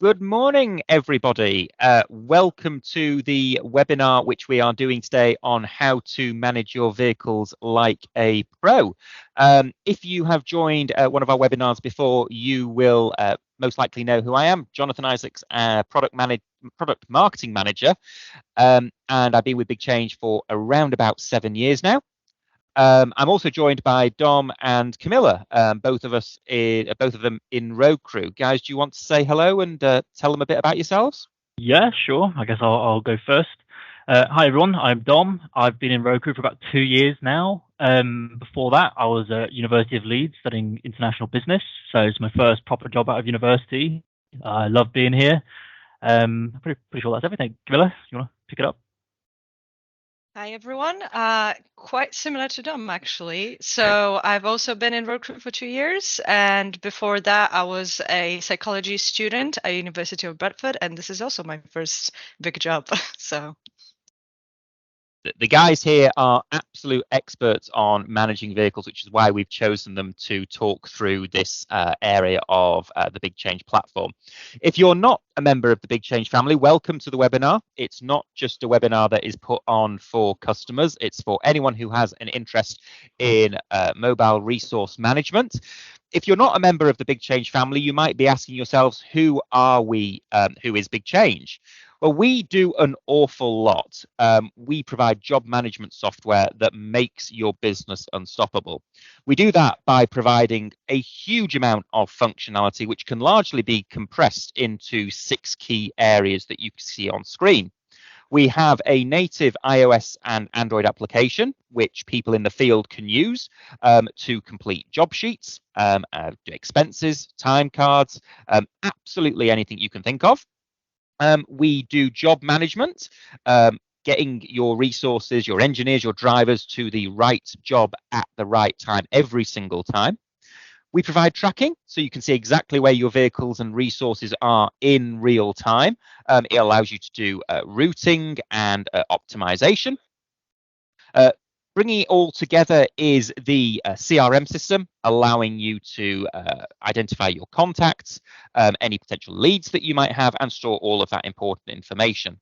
Good morning, everybody. Welcome to the webinar, which we are doing today on how to manage your vehicles like a pro. If you have joined one of our webinars before, you will most likely know who I am, Jonathan Isaacs, product marketing manager, and I've been with BigChange for around about 7 years now. I'm also joined by Dom and Camilla, both of them in Road Crew. Guys, do you want to say hello and tell them a bit about yourselves? Yeah, sure. I guess I'll go first. Hi everyone, I'm Dom. I've been in Road Crew for about 2 years now. Before that, I was at University of Leeds studying international business, so it's my first proper job out of university. I love being here. I'm pretty sure that's everything. Camilla, you want to pick it up? Hi everyone. Quite similar to Dom actually. So I've also been in Road Crew for 2 years, and before that I was a psychology student at University of Bradford, and this is also my first big job. So the guys here are absolute experts on managing vehicles, which is why we've chosen them to talk through this area of the BigChange platform. If you're not a member of the BigChange family, welcome to the webinar. It's not just a webinar that is put on for customers. It's for anyone who has an interest in mobile resource management. If you're not a member of the BigChange family, you might be asking yourselves, who are we? Who is BigChange? Well, we do an awful lot. We provide job management software that makes your business unstoppable. We do that by providing a huge amount of functionality, which can largely be compressed into 6 key areas that you can see on screen. We have a native iOS and Android application, which people in the field can use to complete job sheets, expenses, time cards, absolutely anything you can think of. We do job management, getting your resources, your engineers, your drivers to the right job at the right time every single time. We provide tracking, so you can see exactly where your vehicles and resources are in real time. It allows you to do routing and optimization. Bringing it all together is the CRM system, allowing you to identify your contacts, any potential leads that you might have, and store all of that important information.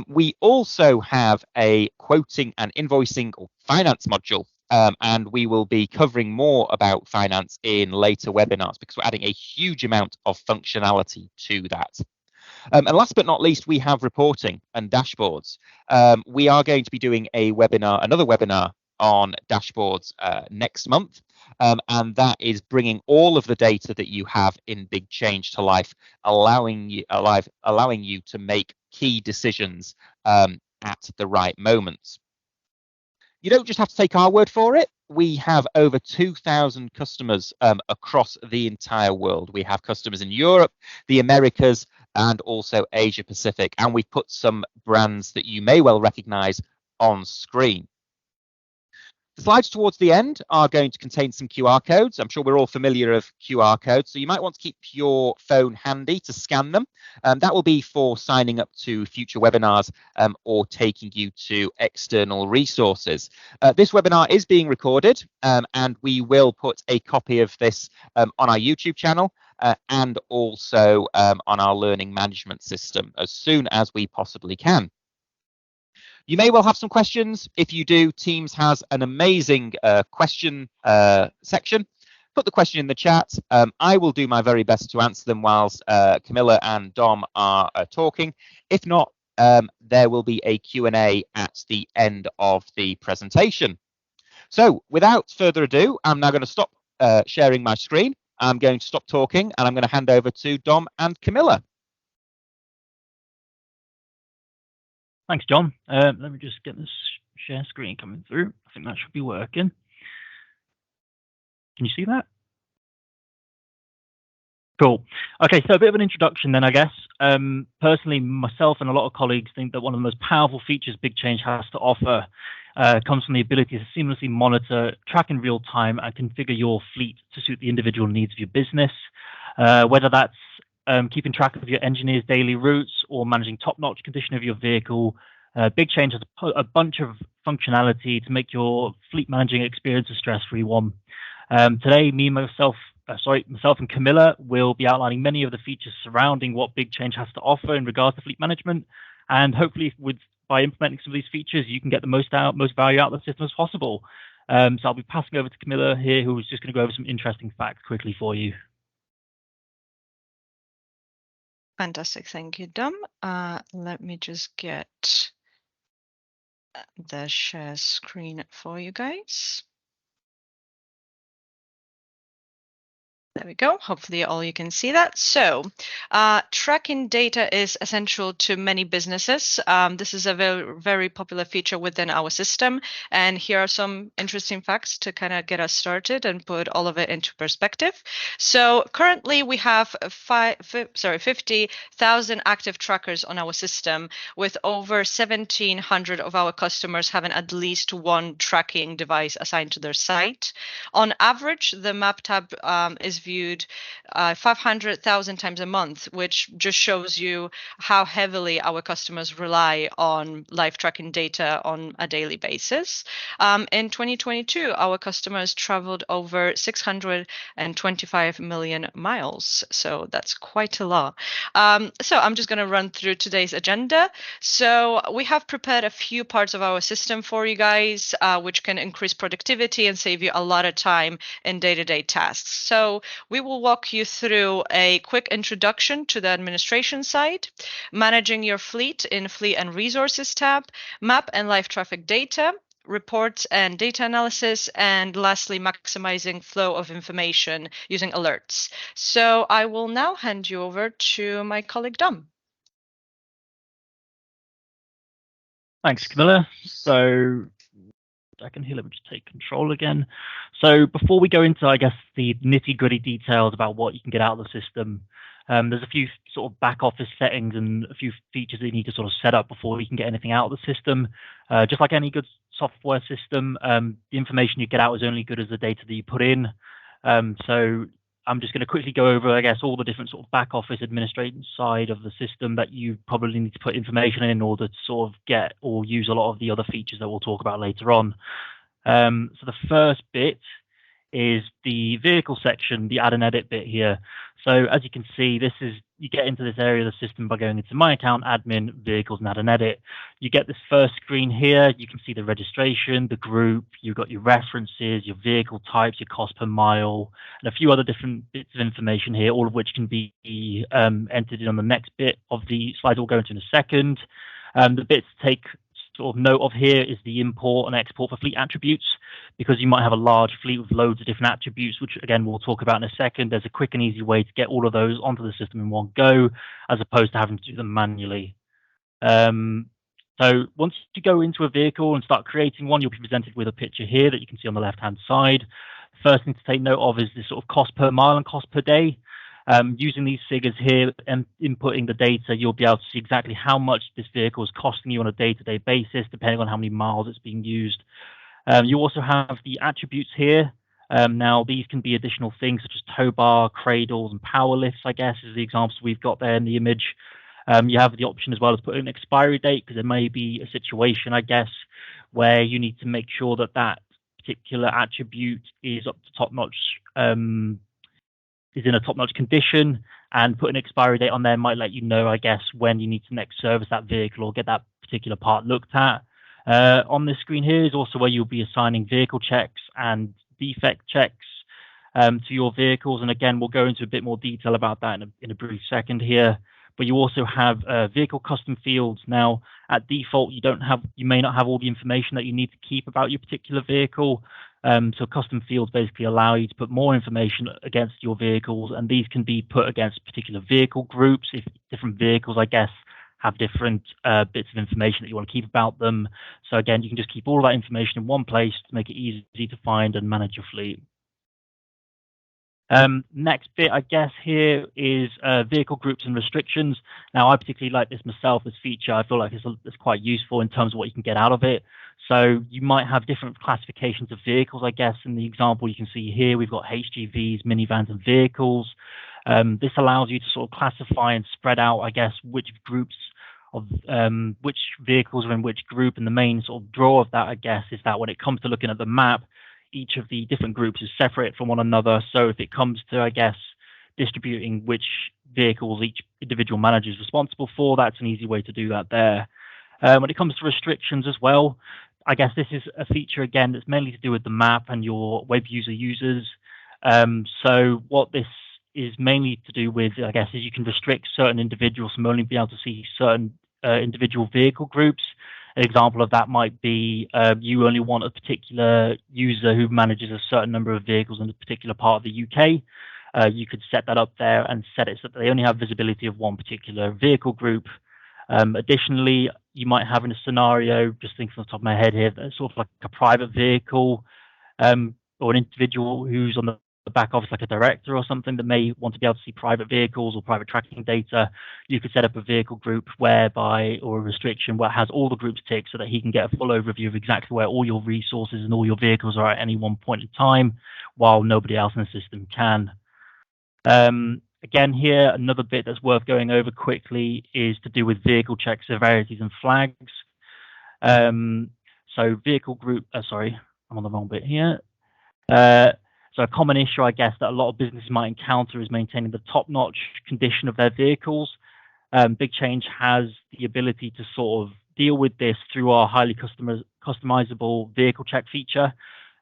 We also have a quoting and invoicing or finance module, and we will be covering more about finance in later webinars because we're adding a huge amount of functionality to that. And last but not least, we have reporting and dashboards. We are going to be doing another webinar on dashboards next month, and that is bringing all of the data that you have in BigChange to life, allowing you to make key decisions at the right moments. You don't just have to take our word for it. We have over 2,000 customers across the entire world. We have customers in Europe, the Americas, and also Asia Pacific. And we've put some brands that you may well recognize on screen. The slides towards the end are going to contain some QR codes. I'm sure we're all familiar of QR codes, so you might want to keep your phone handy to scan them. That will be for signing up to future webinars or taking you to external resources. This webinar is being recorded, and we will put a copy of this on our YouTube channel and also on our learning management system as soon as we possibly can. You may well have some questions. If you do, Teams has an amazing question section. Put the question in the chat. I will do my very best to answer them whilst Camilla and Dom are talking. If not, there will be a Q&A at the end of the presentation. So without further ado, I'm now going to stop sharing my screen. I'm going to stop talking, and I'm going to hand over to Dom and Camilla. Thanks, John. Let me just get this share screen coming through. I think that should be working. Can you see that? Cool. Okay, so a bit of an introduction then, I guess. Personally, myself and a lot of colleagues think that one of the most powerful features BigChange has to offer comes from the ability to seamlessly monitor, track in real time, and configure your fleet to suit the individual needs of your business. Whether that's keeping track of your engineers' daily routes or managing top-notch condition of your vehicle, BigChange has a bunch of functionality to make your fleet managing experience a stress-free one. Today, me, myself, myself and Camilla will be outlining many of the features surrounding what BigChange has to offer in regards to fleet management, and hopefully by implementing some of these features, you can get the most value out of the system as possible. So I'll be passing over to Camilla here, who is just going to go over some interesting facts quickly for you. Fantastic, thank you, Dom. Let me just get the share screen for you guys. There we go. Hopefully all you can see that. So tracking data is essential to many businesses. This is a very, very popular feature within our system. And here are some interesting facts to kind of get us started and put all of it into perspective. So currently we have 50,000 active trackers on our system, with over 1,700 of our customers having at least one tracking device assigned to their site. On average, the map tab is viewed 500,000 times a month, which just shows you how heavily our customers rely on live tracking data on a daily basis. In 2022, our customers traveled over 625 million miles, so that's quite a lot. So I'm just going to run through today's agenda. So we have prepared a few parts of our system for you guys, which can increase productivity and save you a lot of time in day-to-day tasks. So we will walk you through a quick introduction to the administration side, managing your fleet in Fleet and Resources tab, map and live traffic data, reports and data analysis, and lastly, maximizing flow of information using alerts. So I will now hand you over to my colleague Dom. Thanks, Camilla. So second here, let me just take control again. So before we go into, I guess, the nitty-gritty details about what you can get out of the system, there's a few sort of back office settings and a few features that you need to sort of set up before you can get anything out of the system. Just like any good software system, the information you get out is only good as the data that you put in. So I'm just going to quickly go over, I guess, all the different sort of back office administration side of the system that you probably need to put information in order to sort of get or use a lot of the other features that we'll talk about later on. So the first bit is the vehicle section, the add and edit bit here. So as you can see, you get into this area of the system by going into My Account, Admin, Vehicles, and Add and Edit. You get this first screen here. You can see the registration, the group. You've got your references, your vehicle types, your cost per mile, and a few other different bits of information here, all of which can be entered in on the next bit of the slides we'll go into in a second. The bits to take sort of note of here is the import and export for fleet attributes, because you might have a large fleet with loads of different attributes, which again we'll talk about in a second. There's a quick and easy way to get all of those onto the system in one go, as opposed to having to do them manually. So once you go into a vehicle and start creating one, you'll be presented with a picture here that you can see on the left hand side. First thing to take note of is this sort of cost per mile and cost per day. Using these figures here and inputting the data, you'll be able to see exactly how much this vehicle is costing you on a day-to-day basis, depending on how many miles it's being used. You also have the attributes here. Now, these can be additional things such as tow bar, cradles, and power lifts, I guess, is the examples we've got there in the image. You have the option as well as putting an expiry date, because there may be a situation, I guess, where you need to make sure that that particular attribute is up to top-notch, is in a top-notch condition, and put an expiry date on there might let you know, I guess, when you need to next service that vehicle or get that particular part looked at. On this screen here is also where you'll be assigning vehicle checks and defect checks to your vehicles, and again we'll go into a bit more detail about that in a brief second here. But you also have vehicle custom fields. Now, at default, you may not have all the information that you need to keep about your particular vehicle. So custom fields basically allow you to put more information against your vehicles, and these can be put against particular vehicle groups. If different vehicles, I guess, have different bits of information that you want to keep about them. So again, you can just keep all of that information in one place to make it easy to find and manage your fleet. Next bit, I guess, here is vehicle groups and restrictions. Now, I particularly like this myself, this feature. I feel like it's quite useful in terms of what you can get out of it. So you might have different classifications of vehicles, I guess. In the example you can see here, we've got HGVs, minivans, and vehicles. This allows you to sort of classify and spread out, I guess, which groups of which vehicles are in which group. And the main sort of draw of that, I guess, is that when it comes to looking at the map, each of the different groups is separate from one another. So if it comes to, I guess, distributing which vehicles each individual manager is responsible for, that's an easy way to do that there. When it comes to restrictions as well, I guess this is a feature, again, that's mainly to do with the map and your web user users. So what this is mainly to do with, I guess, is you can restrict certain individuals from only being able to see certain individual vehicle groups. An example of that might be you only want a particular user who manages a certain number of vehicles in a particular part of the UK. You could set that up there and set it so that they only have visibility of one particular vehicle group. Additionally, you might have in a scenario, just thinking off the top of my head here, sort of like a private vehicle or an individual who's on the back office, like a director or something, that may want to be able to see private vehicles or private tracking data. You could set up a vehicle group whereby, or a restriction where it has all the groups ticked so that he can get a full overview of exactly where all your resources and all your vehicles are at any one point in time, while nobody else in the system can. Again, here, another bit that's worth going over quickly is to do with vehicle check severities and flags. So vehicle group, sorry, I'm on the wrong bit here. So a common issue, I guess, that a lot of businesses might encounter is maintaining the top-notch condition of their vehicles. BigChange has the ability to sort of deal with this through our highly customizable vehicle check feature.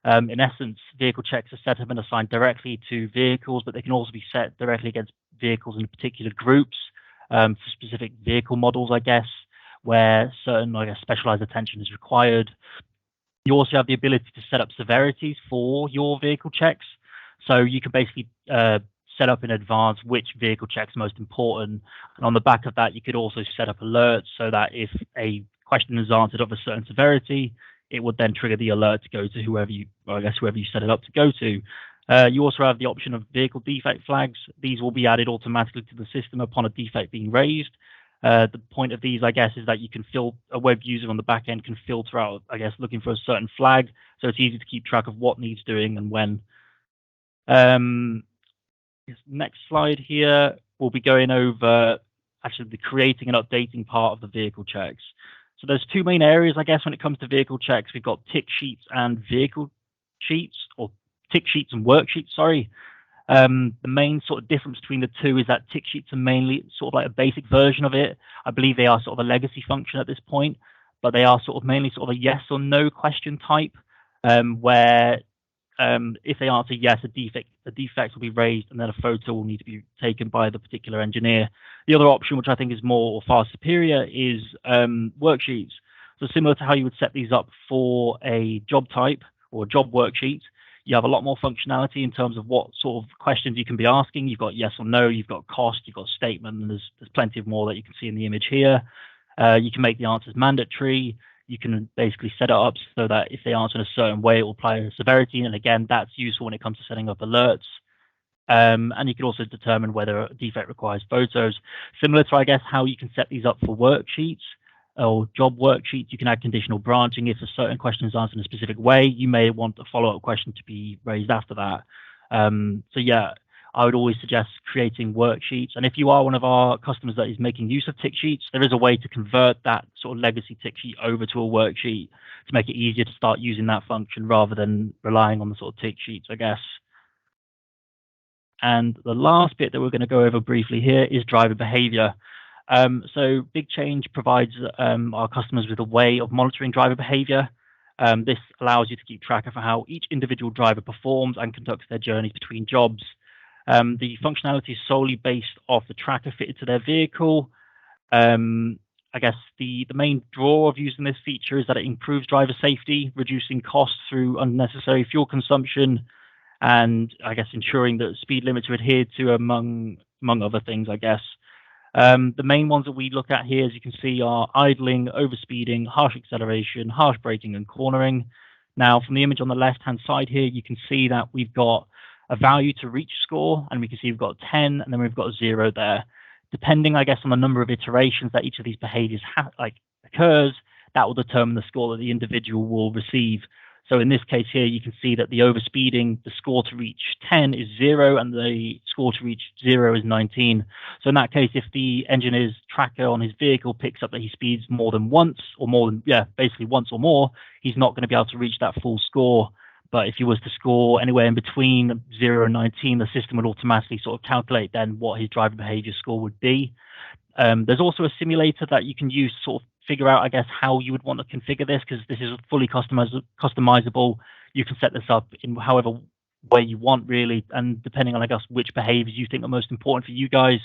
In essence, vehicle checks are set up and assigned directly to vehicles, but they can also be set directly against vehicles in particular groups for specific vehicle models, I guess, where certain, I guess, specialized attention is required. You also have the ability to set up severities for your vehicle checks. So you can basically set up in advance which vehicle checks are most important. And on the back of that, you could also set up alerts so that if a question is answered of a certain severity, it would then trigger the alert to go to whoever you set it up to go to. You also have the option of vehicle defect flags. These will be added automatically to the system upon a defect being raised. The point of these, I guess, is that you can a web user on the back end can filter out, I guess, looking for a certain flag. So it's easy to keep track of what needs doing and when. Next slide here, we'll be going over actually the creating and updating part of the vehicle checks. So there's two main areas, I guess, when it comes to vehicle checks. We've got tick sheets and vehicle sheets, or tick sheets and worksheets, sorry. The main sort of difference between the two is that tick sheets are mainly sort of like a basic version of it. I believe they are sort of a legacy function at this point, but they are sort of mainly sort of a yes or no question type, where if they answer yes, a defect will be raised and then a photo will need to be taken by the particular engineer. The other option, which I think is more or far superior, is worksheets. So similar to how you would set these up for a job type or a job worksheet, you have a lot more functionality in terms of what sort of questions you can be asking. You've got yes or no, you've got cost, you've got statement, and there's plenty of more that you can see in the image here. You can make the answers mandatory. You can basically set it up so that if they answer in a certain way, it will apply a severity. And again, that's useful when it comes to setting up alerts. And you can also determine whether a defect requires photos. Similar to, I guess, how you can set these up for worksheets or job worksheets, you can add conditional branching. If a certain question is answered in a specific way, you may want a follow-up question to be raised after that. So yeah, I would always suggest creating worksheets. And if you are one of our customers that is making use of tick sheets, there is a way to convert that sort of legacy tick sheet over to a worksheet to make it easier to start using that function rather than relying on the sort of tick sheets, I guess. And the last bit that we're going to go over briefly here is driver behavior. So BigChange provides our customers with a way of monitoring driver behavior. This allows you to keep track of how each individual driver performs and conducts their journeys between jobs. The functionality is solely based off the tracker fitted to their vehicle. I guess the main draw of using this feature is that it improves driver safety, reducing costs through unnecessary fuel consumption, and I guess ensuring that speed limits are adhered to, among other things, I guess. The main ones that we look at here, as you can see, are idling, overspeeding, harsh acceleration, harsh braking, and cornering. Now, from the image on the left-hand side here, you can see that we've got a value to reach score, and we can see we've got 10, and then we've got 0 there. Depending, I guess, on the number of iterations that each of these behaviors occurs, that will determine the score that the individual will receive. So in this case here, you can see that the overspeeding, the score to reach 10 is 0, and the score to reach 0 is 19. So in that case, if the engineer's tracker on his vehicle picks up that he speeds more than once, or basically once or more, he's not going to be able to reach that full score. But if he was to score anywhere in between 0 and 19, the system would automatically sort of calculate then what his driving behavior score would be. There's also a simulator that you can use to sort of figure out, I guess, how you would want to configure this, because this is fully customizable. You can set this up in however way you want, really, and depending on, I guess, which behaviors you think are most important for you guys,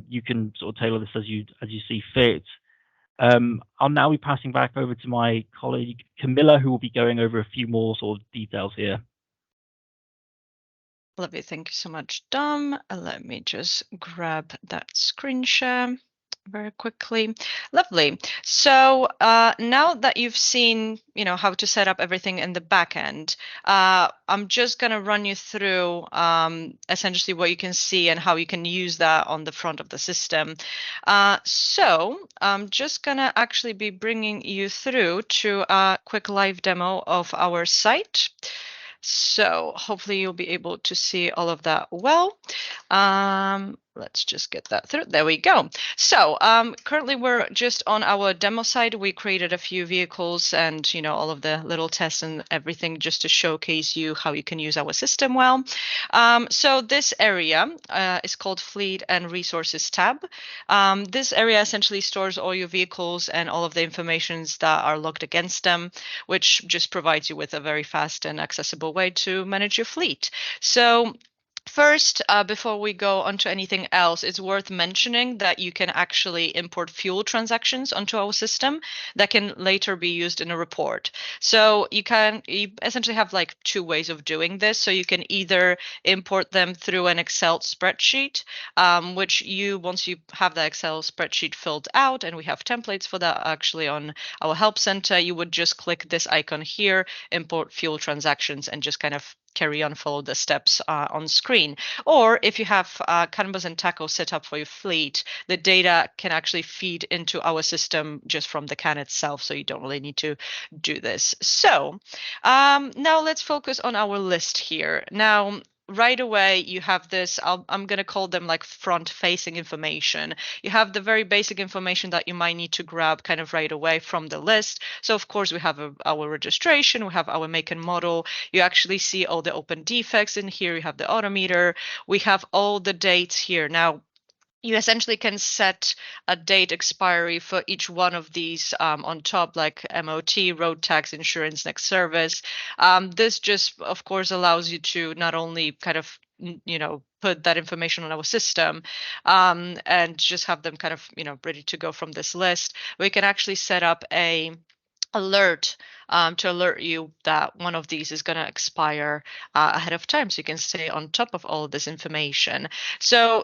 you can sort of tailor this as you see fit. I'll now be passing back over to my colleague Camilla, who will be going over a few more sort of details here. Lovely, thank you so much, Dom. Let me just grab that screen share very quickly. Lovely. So now that you've seen, how to set up everything in the back end, I'm just going to run you through essentially what you can see and how you can use that on the front of the system. So I'm just going to actually be bringing you through to a quick live demo of our site. So hopefully you'll be able to see all of that well. Let's just get that through. There we go. So currently we're just on our demo side. We created a few vehicles and, all of the little tests and everything just to showcase you how you can use our system well. So this area is called Fleet and Resources tab. This area essentially stores all your vehicles and all of the informations that are logged against them, which just provides you with a very fast and accessible way to manage your fleet. So first, before we go on to anything else, it's worth mentioning that you can actually import fuel transactions onto our system that can later be used in a report. So you essentially have like two ways of doing this. So you can either import them through an Excel spreadsheet, which once you have the Excel spreadsheet filled out, and we have templates for that actually on our help center, you would just click this icon here, import fuel transactions, and just kind of carry on, follow the steps on screen. Or if you have Canvas and Taco set up for your fleet, the data can actually feed into our system just from the can itself, so you don't really need to do this. So now let's focus on our list here. Now, right away, you have this, I'm going to call them like front-facing information. You have the very basic information that you might need to grab kind of right away from the list. So of course, we have our registration, we have our make and model. You actually see all the open defects in here. You have the odometer. We have all the dates here. Now, you essentially can set a date expiry for each one of these on top, like MOT, road tax, insurance, next service. This just, of course, allows you to not only kind of, put that information on our system and just have them kind of, ready to go from this list. We can actually set up a alert to alert you that one of these is going to expire ahead of time, so you can stay on top of all of this information. So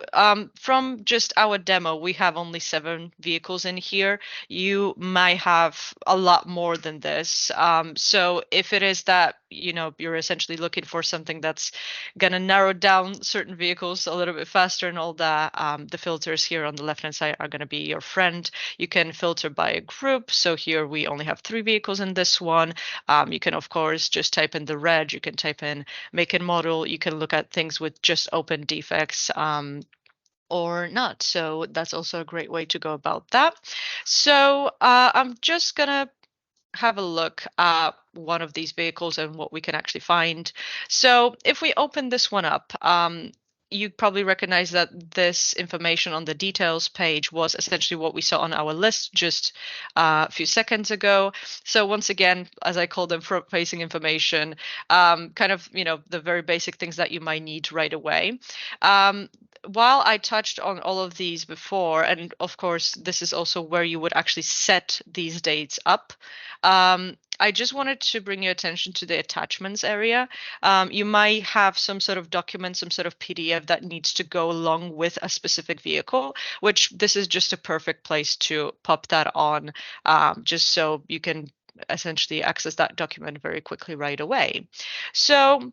from just our demo, we have only 7 vehicles in here. You might have a lot more than this. So if it is that you're essentially looking for something that's going to narrow down certain vehicles a little bit faster and all that, the filters here on the left hand side are going to be your friend. You can filter by a group. So here we only have 3 vehicles in this one. You can, of course, just type in the reg. You can type in make and model. You can look at things with just open defects or not. So that's also a great way to go about that. So I'm just going to have a look at one of these vehicles and what we can actually find. So if we open this one up, you probably recognize that this information on the details page was essentially what we saw on our list just a few seconds ago. So once again, as I call them, front-facing information, kind of, the very basic things that you might need right away. While I touched on all of these before, and of course, this is also where you would actually set these dates up, I just wanted to bring your attention to the attachments area. You might have some sort of document, some sort of PDF that needs to go along with a specific vehicle, which this is just a perfect place to pop that on, just so you can essentially access that document very quickly right away. So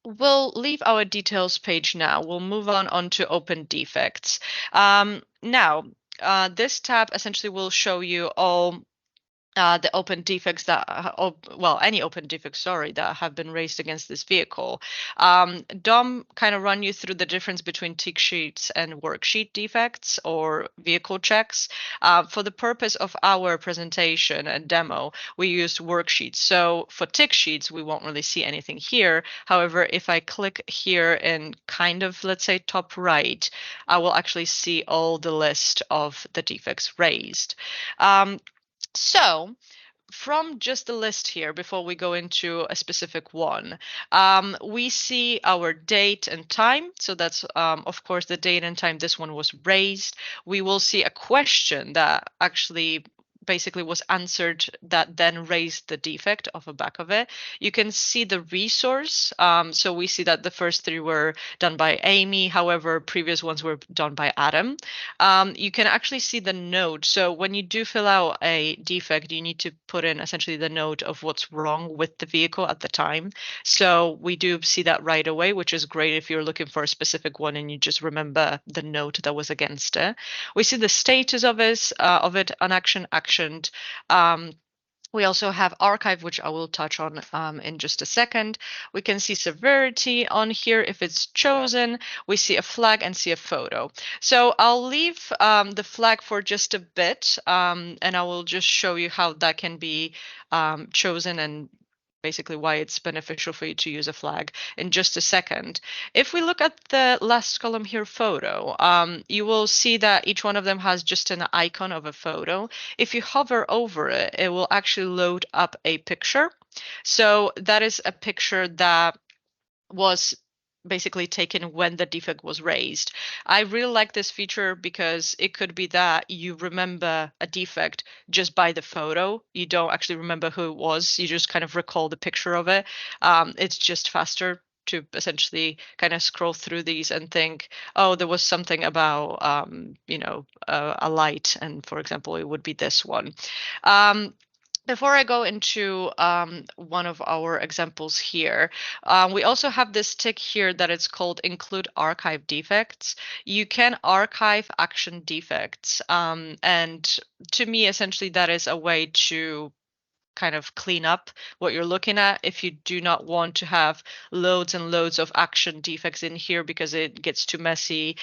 we'll leave our details page now. We'll move on to open defects. Now, this tab essentially will show you all the open defects that, any open defects, sorry, that have been raised against this vehicle. Dom kind of run you through the difference between tick sheets and worksheet defects or vehicle checks. For the purpose of our presentation and demo, we used worksheets. So for tick sheets, we won't really see anything here. However, if I click here in kind of, let's say, top right, I will actually see all the list of the defects raised. So from just the list here, before we go into a specific one, we see our date and time. So that's, of course, the date and time this one was raised. We will see a question that actually basically was answered that then raised the defect off the back of it. You can see the resource. So we see that the first three were done by Amy. However, previous ones were done by Adam. You can actually see the note. So when you do fill out a defect, you need to put in essentially the note of what's wrong with the vehicle at the time. So we do see that right away, which is great if you're looking for a specific one and you just remember the note that was against it. We see the status of it, unaction, actioned. We also have archive, which I will touch on in just a second. We can see severity on here if it's chosen. We see a flag and see a photo. So I'll leave the flag for just a bit, and I will just show you how that can be chosen and basically why it's beneficial for you to use a flag in just a second. If we look at the last column here, photo, you will see that each one of them has just an icon of a photo. If you hover over it, it will actually load up a picture. So that is a picture that was basically taken when the defect was raised. I really like this feature because it could be that you remember a defect just by the photo. You don't actually remember who it was. You just kind of recall the picture of it. It's just faster to essentially kind of scroll through these and think, oh, there was something about, a light. And for example, it would be this one. Before I go into one of our examples here, we also have this tick here that it's called include archive defects. You can archive action defects. And to me, essentially, that is a way to kind of clean up what you're looking at if you do not want to have loads and loads of action defects in here because it gets too messy.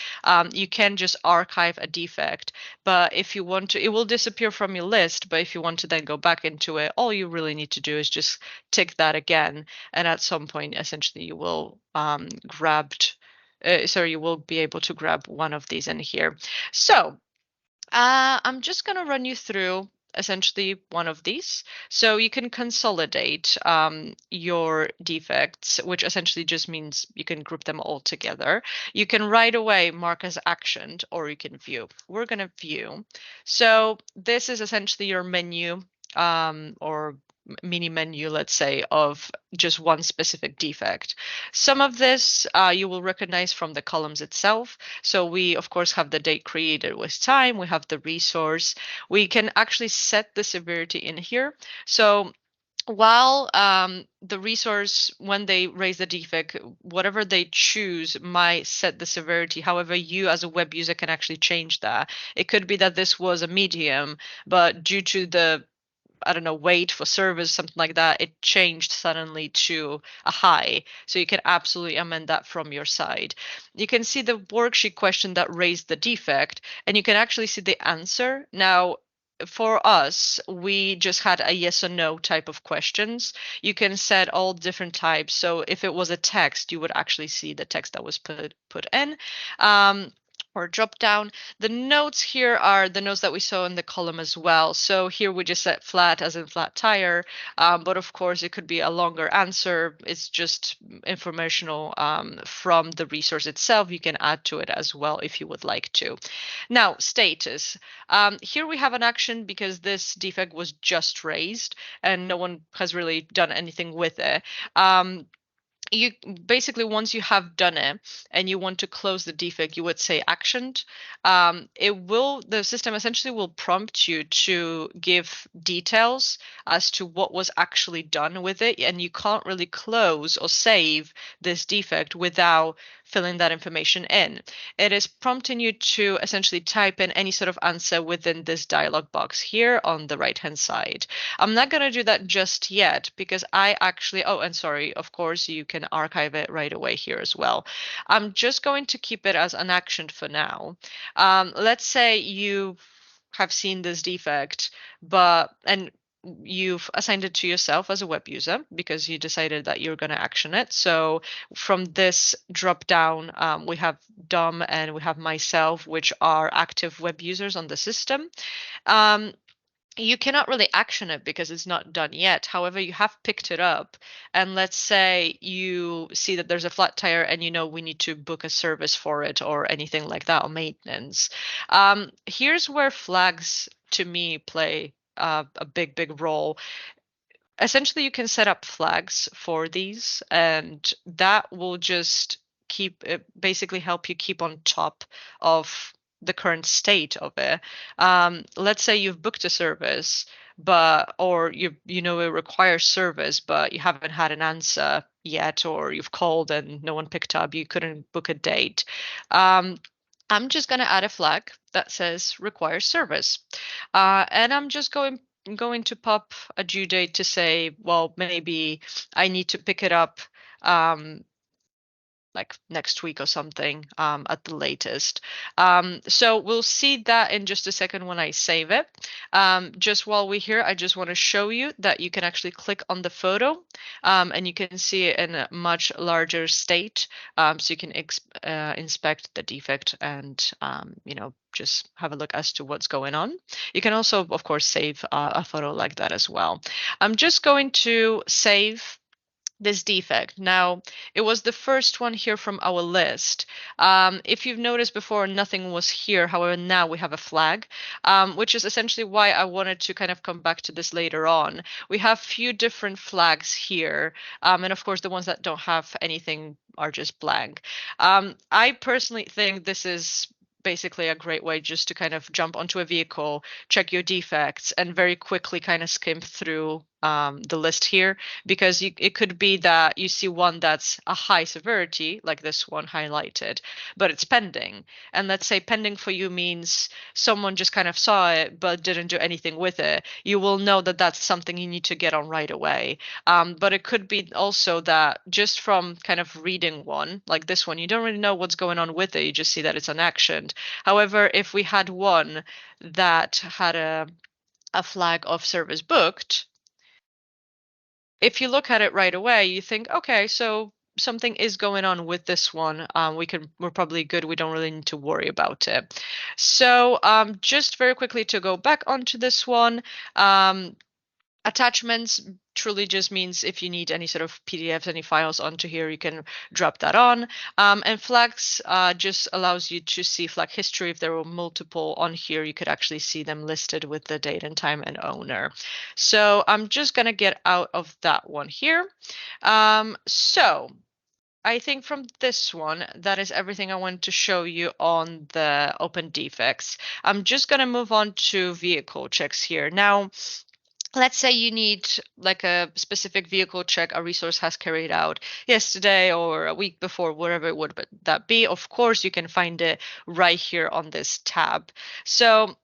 You can just archive a defect, but if you want to, it will disappear from your list, but if you want to then go back into it, all you really need to do is just tick that again, and at some point essentially you will you will be able to grab one of these in here. So I'm just going to run you through essentially one of these. So you can consolidate your defects, which essentially just means you can group them all together. You can right away mark as actioned, or you can view. We're going to view. So this is essentially your menu or mini menu, let's say, of just one specific defect. Some of this you will recognize from the columns itself. So we, of course, have the date created with time. We have the resource. We can actually set the severity in here. So while the resource, when they raise the defect, whatever they choose might set the severity. However, you as a web user can actually change that. It could be that this was a medium, but due to the wait for service, something like that, it changed suddenly to a high. So you can absolutely amend that from your side. You can see the worksheet question that raised the defect, and you can actually see the answer. Now, for us, we just had a yes or no type of questions. You can set all different types. So if it was a text, you would actually see the text that was put in. Or drop down. The notes here are the notes that we saw in the column as well. So here we just set flat as in flat tire, but of course it could be a longer answer. It's just informational from the resource itself. You can add to it as well if you would like to. Now, status. Here we have an action because this defect was just raised and no one has really done anything with it. You basically, once you have done it and you want to close the defect, you would say actioned. The system essentially will prompt you to give details as to what was actually done with it, and you can't really close or save this defect without filling that information in. It is prompting you to essentially type in any sort of answer within this dialog box here on the right-hand side. I'm not going to do that just yet because I actually, oh, and sorry, of course, you can archive it right away here as well. I'm just going to keep it as unactioned for now. Let's say you have seen this defect, and you've assigned it to yourself as a web user because you decided that you're going to action it. So from this drop down, we have Dom and we have myself, which are active web users on the system. You cannot really action it because it's not done yet. However, you have picked it up, and let's say you see that there's a flat tire and you know we need to book a service for it or anything like that, or maintenance. Here's where flags to me play a big role. Essentially, you can set up flags for these, and that will just basically help you keep on top of the current state of it. Let's say you've booked a service, or you know it requires service, but you haven't had an answer yet, or you've called and no one picked up, you couldn't book a date. I'm just going to add a flag that says requires service, and I'm just going to pop a due date to say, well, maybe I need to pick it up like next week or something at the latest. So we'll see that in just a second when I save it. Just while we're here, I just want to show you that you can actually click on the photo and you can see it in a much larger state. So you can inspect the defect and, just have a look as to what's going on. You can also, of course, save a photo like that as well. I'm just going to save this defect. Now, it was the first one here from our list. If you've noticed before, nothing was here. However, now we have a flag, which is essentially why I wanted to kind of come back to this later on. We have few different flags here. And of course, the ones that don't have anything are just blank. I personally think this is basically a great way just to kind of jump onto a vehicle, check your defects, and very quickly kind of skim through the list here, because it could be that you see one that's a high severity, like this one highlighted, but it's pending. And let's say pending for you means someone just kind of saw it but didn't do anything with it. You will know that that's something you need to get on right away. But it could be also that just from kind of reading one, like this one, you don't really know what's going on with it. You just see that it's unactioned. However, if we had one that had a flag of service booked, if you look at it right away, you think, okay, so something is going on with this one. We're probably good. We don't really need to worry about it. So just very quickly to go back onto this one, attachments truly just means if you need any sort of PDFs, any files onto here, you can drop that on. And flags just allows you to see flag history. If there were multiple on here, you could actually see them listed with the date and time and owner. So I'm just going to get out of that one here. So I think from this one, that is everything I want to show you on the open defects. I'm just going to move on to vehicle checks here. Now, let's say you need like a specific vehicle check a resource has carried out yesterday or a week before, whatever it would that be. Of course, you can find it right here on this tab. So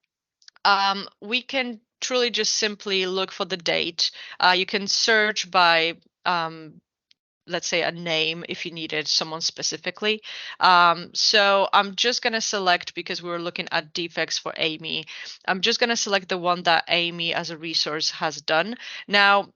we can truly just simply look for the date. You can search by let's say a name if you needed someone specifically. So I'm just going to select, because we were looking at defects for Amy, I'm just going to select the one that Amy as a resource has done. Now,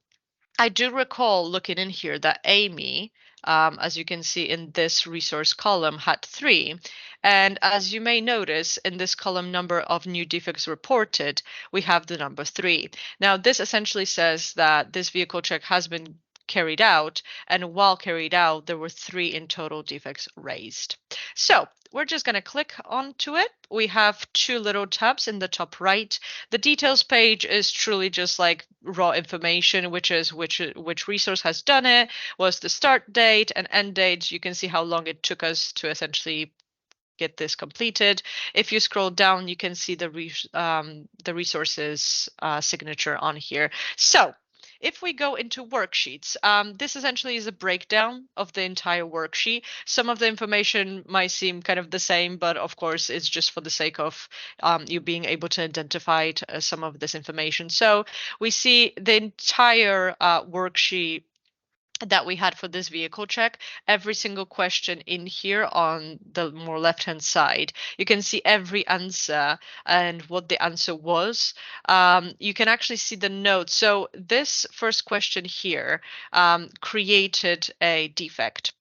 I do recall looking in here that Amy, as you can see in this resource column, had 3. And as you may notice in this column number of new defects reported, we have the number 3. Now, this essentially says that this vehicle check has been carried out, and while carried out, there were 3 in total defects raised. So we're just going to click onto it. We have 2 little tabs in the top right. The details page is truly just like raw information, which is which resource has done it, was the start date and end date. You can see how long it took us to essentially get this completed. If you scroll down, you can see the resource's signature on here. So if we go into worksheets, this essentially is a breakdown of the entire worksheet. Some of the information might seem kind of the same, but of course it's just for the sake of you being able to identify some of this information. So we see the entire worksheet that we had for this vehicle check, every single question in here on the more left hand side. You can see every answer and what the answer was. You can actually see the notes. So this first question here created a defect.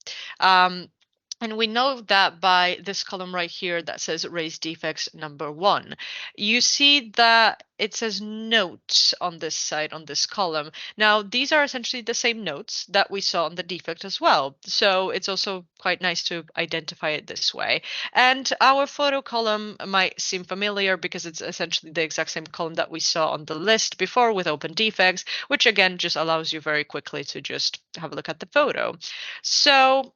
And we know that by this column right here that says raise defects number 1. You see that it says notes on this side, on this column. Now, these are essentially the same notes that we saw on the defect as well. So it's also quite nice to identify it this way. And our photo column might seem familiar because it's essentially the exact same column that we saw on the list before with open defects, which again just allows you very quickly to just have a look at the photo. So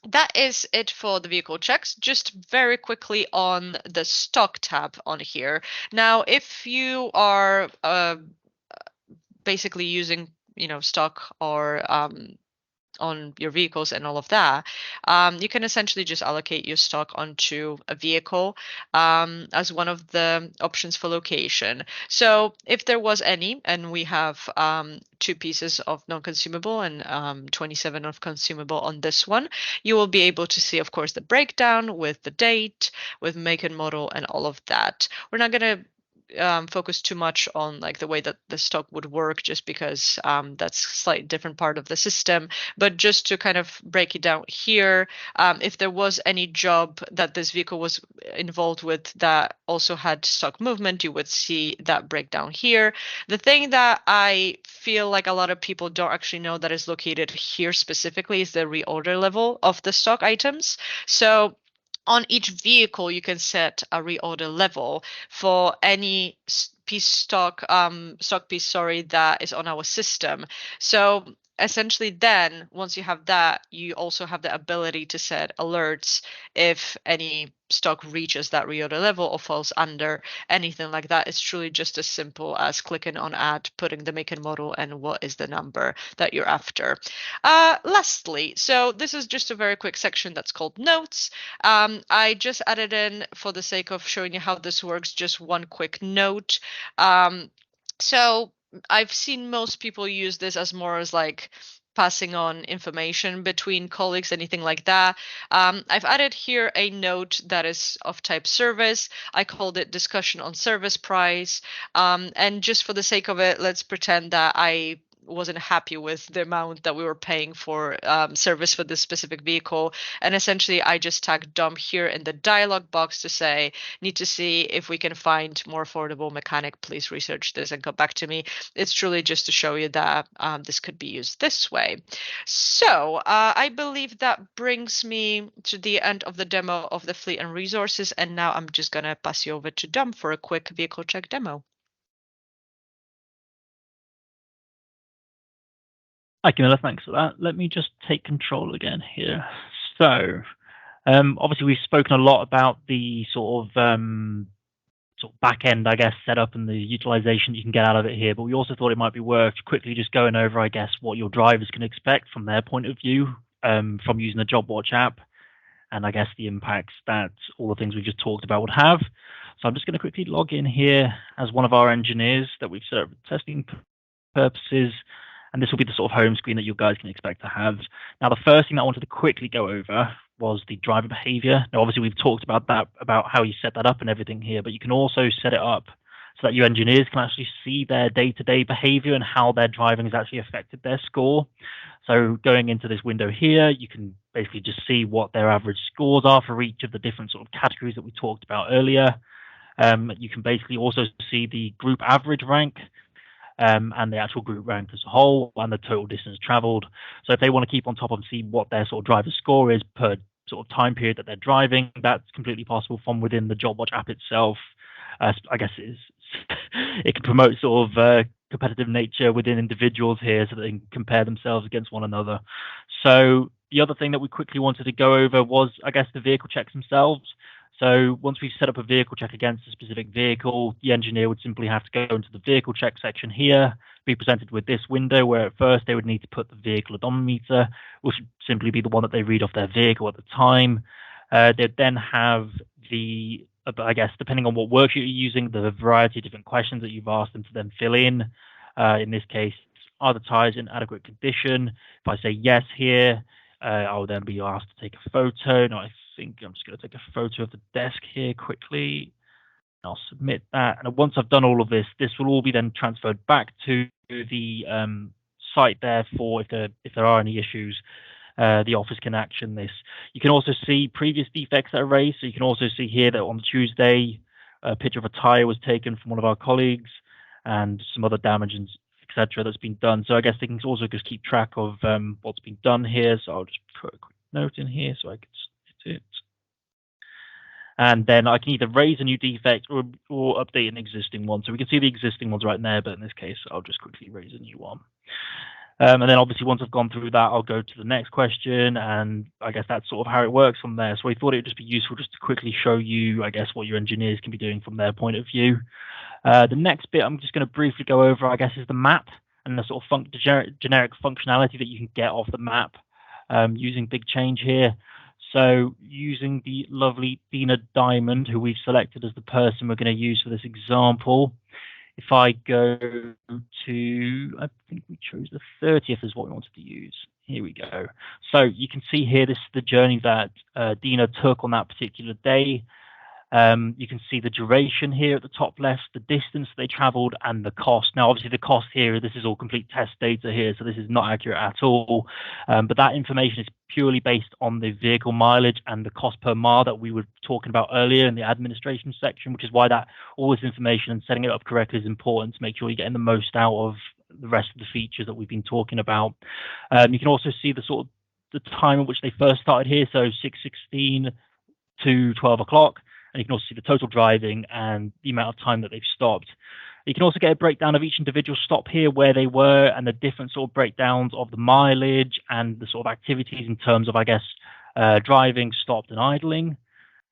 that is it for the vehicle checks. Just very quickly on the stock tab on here. Now, if you are basically using, stock or on your vehicles and all of that, you can essentially just allocate your stock onto a vehicle as one of the options for location. So if there was any, and we have 2 pieces of non-consumable and 27 of consumable on this one, you will be able to see, of course, the breakdown with the date, with make and model, and all of that. We're not going to focus too much on like the way that the stock would work, just because that's a slightly different part of the system. But just to kind of break it down here, if there was any job that this vehicle was involved with that also had stock movement, you would see that breakdown here. The thing that I feel like a lot of people don't actually know that is located here specifically is the reorder level of the stock items. So on each vehicle, you can set a reorder level for any stock piece, that is on our system. So essentially then, once you have that, you also have the ability to set alerts if any stock reaches that reorder level or falls under, anything like that. It's truly just as simple as clicking on add, putting the make and model, and what is the number that you're after. Lastly, so this is just a very quick section that's called notes. I just added in, for the sake of showing you how this works, just one quick note. So I've seen most people use this as more as like passing on information between colleagues, anything like that. I've added here a note that is of type service. I called it discussion on service price. And just for the sake of it, let's pretend that I wasn't happy with the amount that we were paying for service for this specific vehicle. And essentially, I just tagged dump here in the dialog box to say, need to see if we can find more affordable mechanic. Please research this and come back to me. It's truly just to show you that this could be used this way. So I believe that brings me to the end of the demo of the fleet and resources. And now I'm just going to pass you over to Dom for a quick vehicle check demo. Hi, Camilla, thanks for that. Let me just take control again here. So, obviously, we've spoken a lot about the sort of back end, I guess, setup and the utilization you can get out of it here. But we also thought it might be worth quickly just going over, I guess, what your drivers can expect from their point of view from using the JobWatch app, and I guess the impacts that all the things we just talked about would have. So I'm just going to quickly log in here as one of our engineers that we've set up for testing purposes. And this will be the sort of home screen that you guys can expect to have. Now, the first thing that I wanted to quickly go over was the driver behavior. Now, obviously, we've talked about that, about how you set that up and everything here, but you can also set it up so that your engineers can actually see their day-to-day behavior and how their driving has actually affected their score. So going into this window here, you can basically just see what their average scores are for each of the different sort of categories that we talked about earlier. You can basically also see the group average rank, and the actual group rank as a whole, and the total distance traveled. So if they want to keep on top of and see what their sort of driver score is per sort of time period that they're driving, that's completely possible from within the JobWatch app itself. I guess it can promote sort of competitive nature within individuals here so that they can compare themselves against one another. So the other thing that we quickly wanted to go over was, I guess, the vehicle checks themselves. So once we've set up a vehicle check against a specific vehicle, the engineer would simply have to go into the vehicle check section here, be presented with this window where at first they would need to put the vehicle odometer, which would simply be the one that they read off their vehicle at the time. They'd then have the, I guess, depending on what worksheet you're using, the variety of different questions that you've asked them to then fill in. In this case, are the tires in adequate condition? If I say yes here, I'll then be asked to take a photo. Now I think I'm just going to take a photo of the desk here quickly. I'll submit that. And once I've done all of this, this will all be then transferred back to the site there for if there are any issues. The office can action this. You can also see previous defects that are raised. So you can also see here that on Tuesday, a picture of a tire was taken from one of our colleagues and some other damage and etc. that's been done. So I guess they can also just keep track of what's been done here. So I'll just put a quick note in here so I can submit it. And then I can either raise a new defect or update an existing one. So we can see the existing ones right in there, but in this case, I'll just quickly raise a new one. And then obviously once I've gone through that, I'll go to the next question, and I guess that's sort of how it works from there. So we thought it would just be useful just to quickly show you, I guess, what your engineers can be doing from their point of view. The next bit I'm just going to briefly go over, I guess, is the map and the sort of generic functionality that you can get off the map using BigChange here. So using the lovely Dina Diamond, who we've selected as the person we're going to use for this example, if I go to, I think we chose the 30th is what we wanted to use. Here we go. So you can see here, this is the journey that Dina took on that particular day. You can see the duration here at the top left, the distance they traveled, and the cost. Now, obviously, the cost here, this is all complete test data here, so this is not accurate at all. But that information is purely based on the vehicle mileage and the cost per mile that we were talking about earlier in the administration section, which is why that all this information and setting it up correctly is important to make sure you're getting the most out of the rest of the features that we've been talking about. You can also see the sort of the time at which they first started here, so 6:16 to 12 o'clock. And you can also see the total driving and the amount of time that they've stopped. You can also get a breakdown of each individual stop here, where they were, and the different sort of breakdowns of the mileage and the sort of activities in terms of, I guess, driving, stopped, and idling.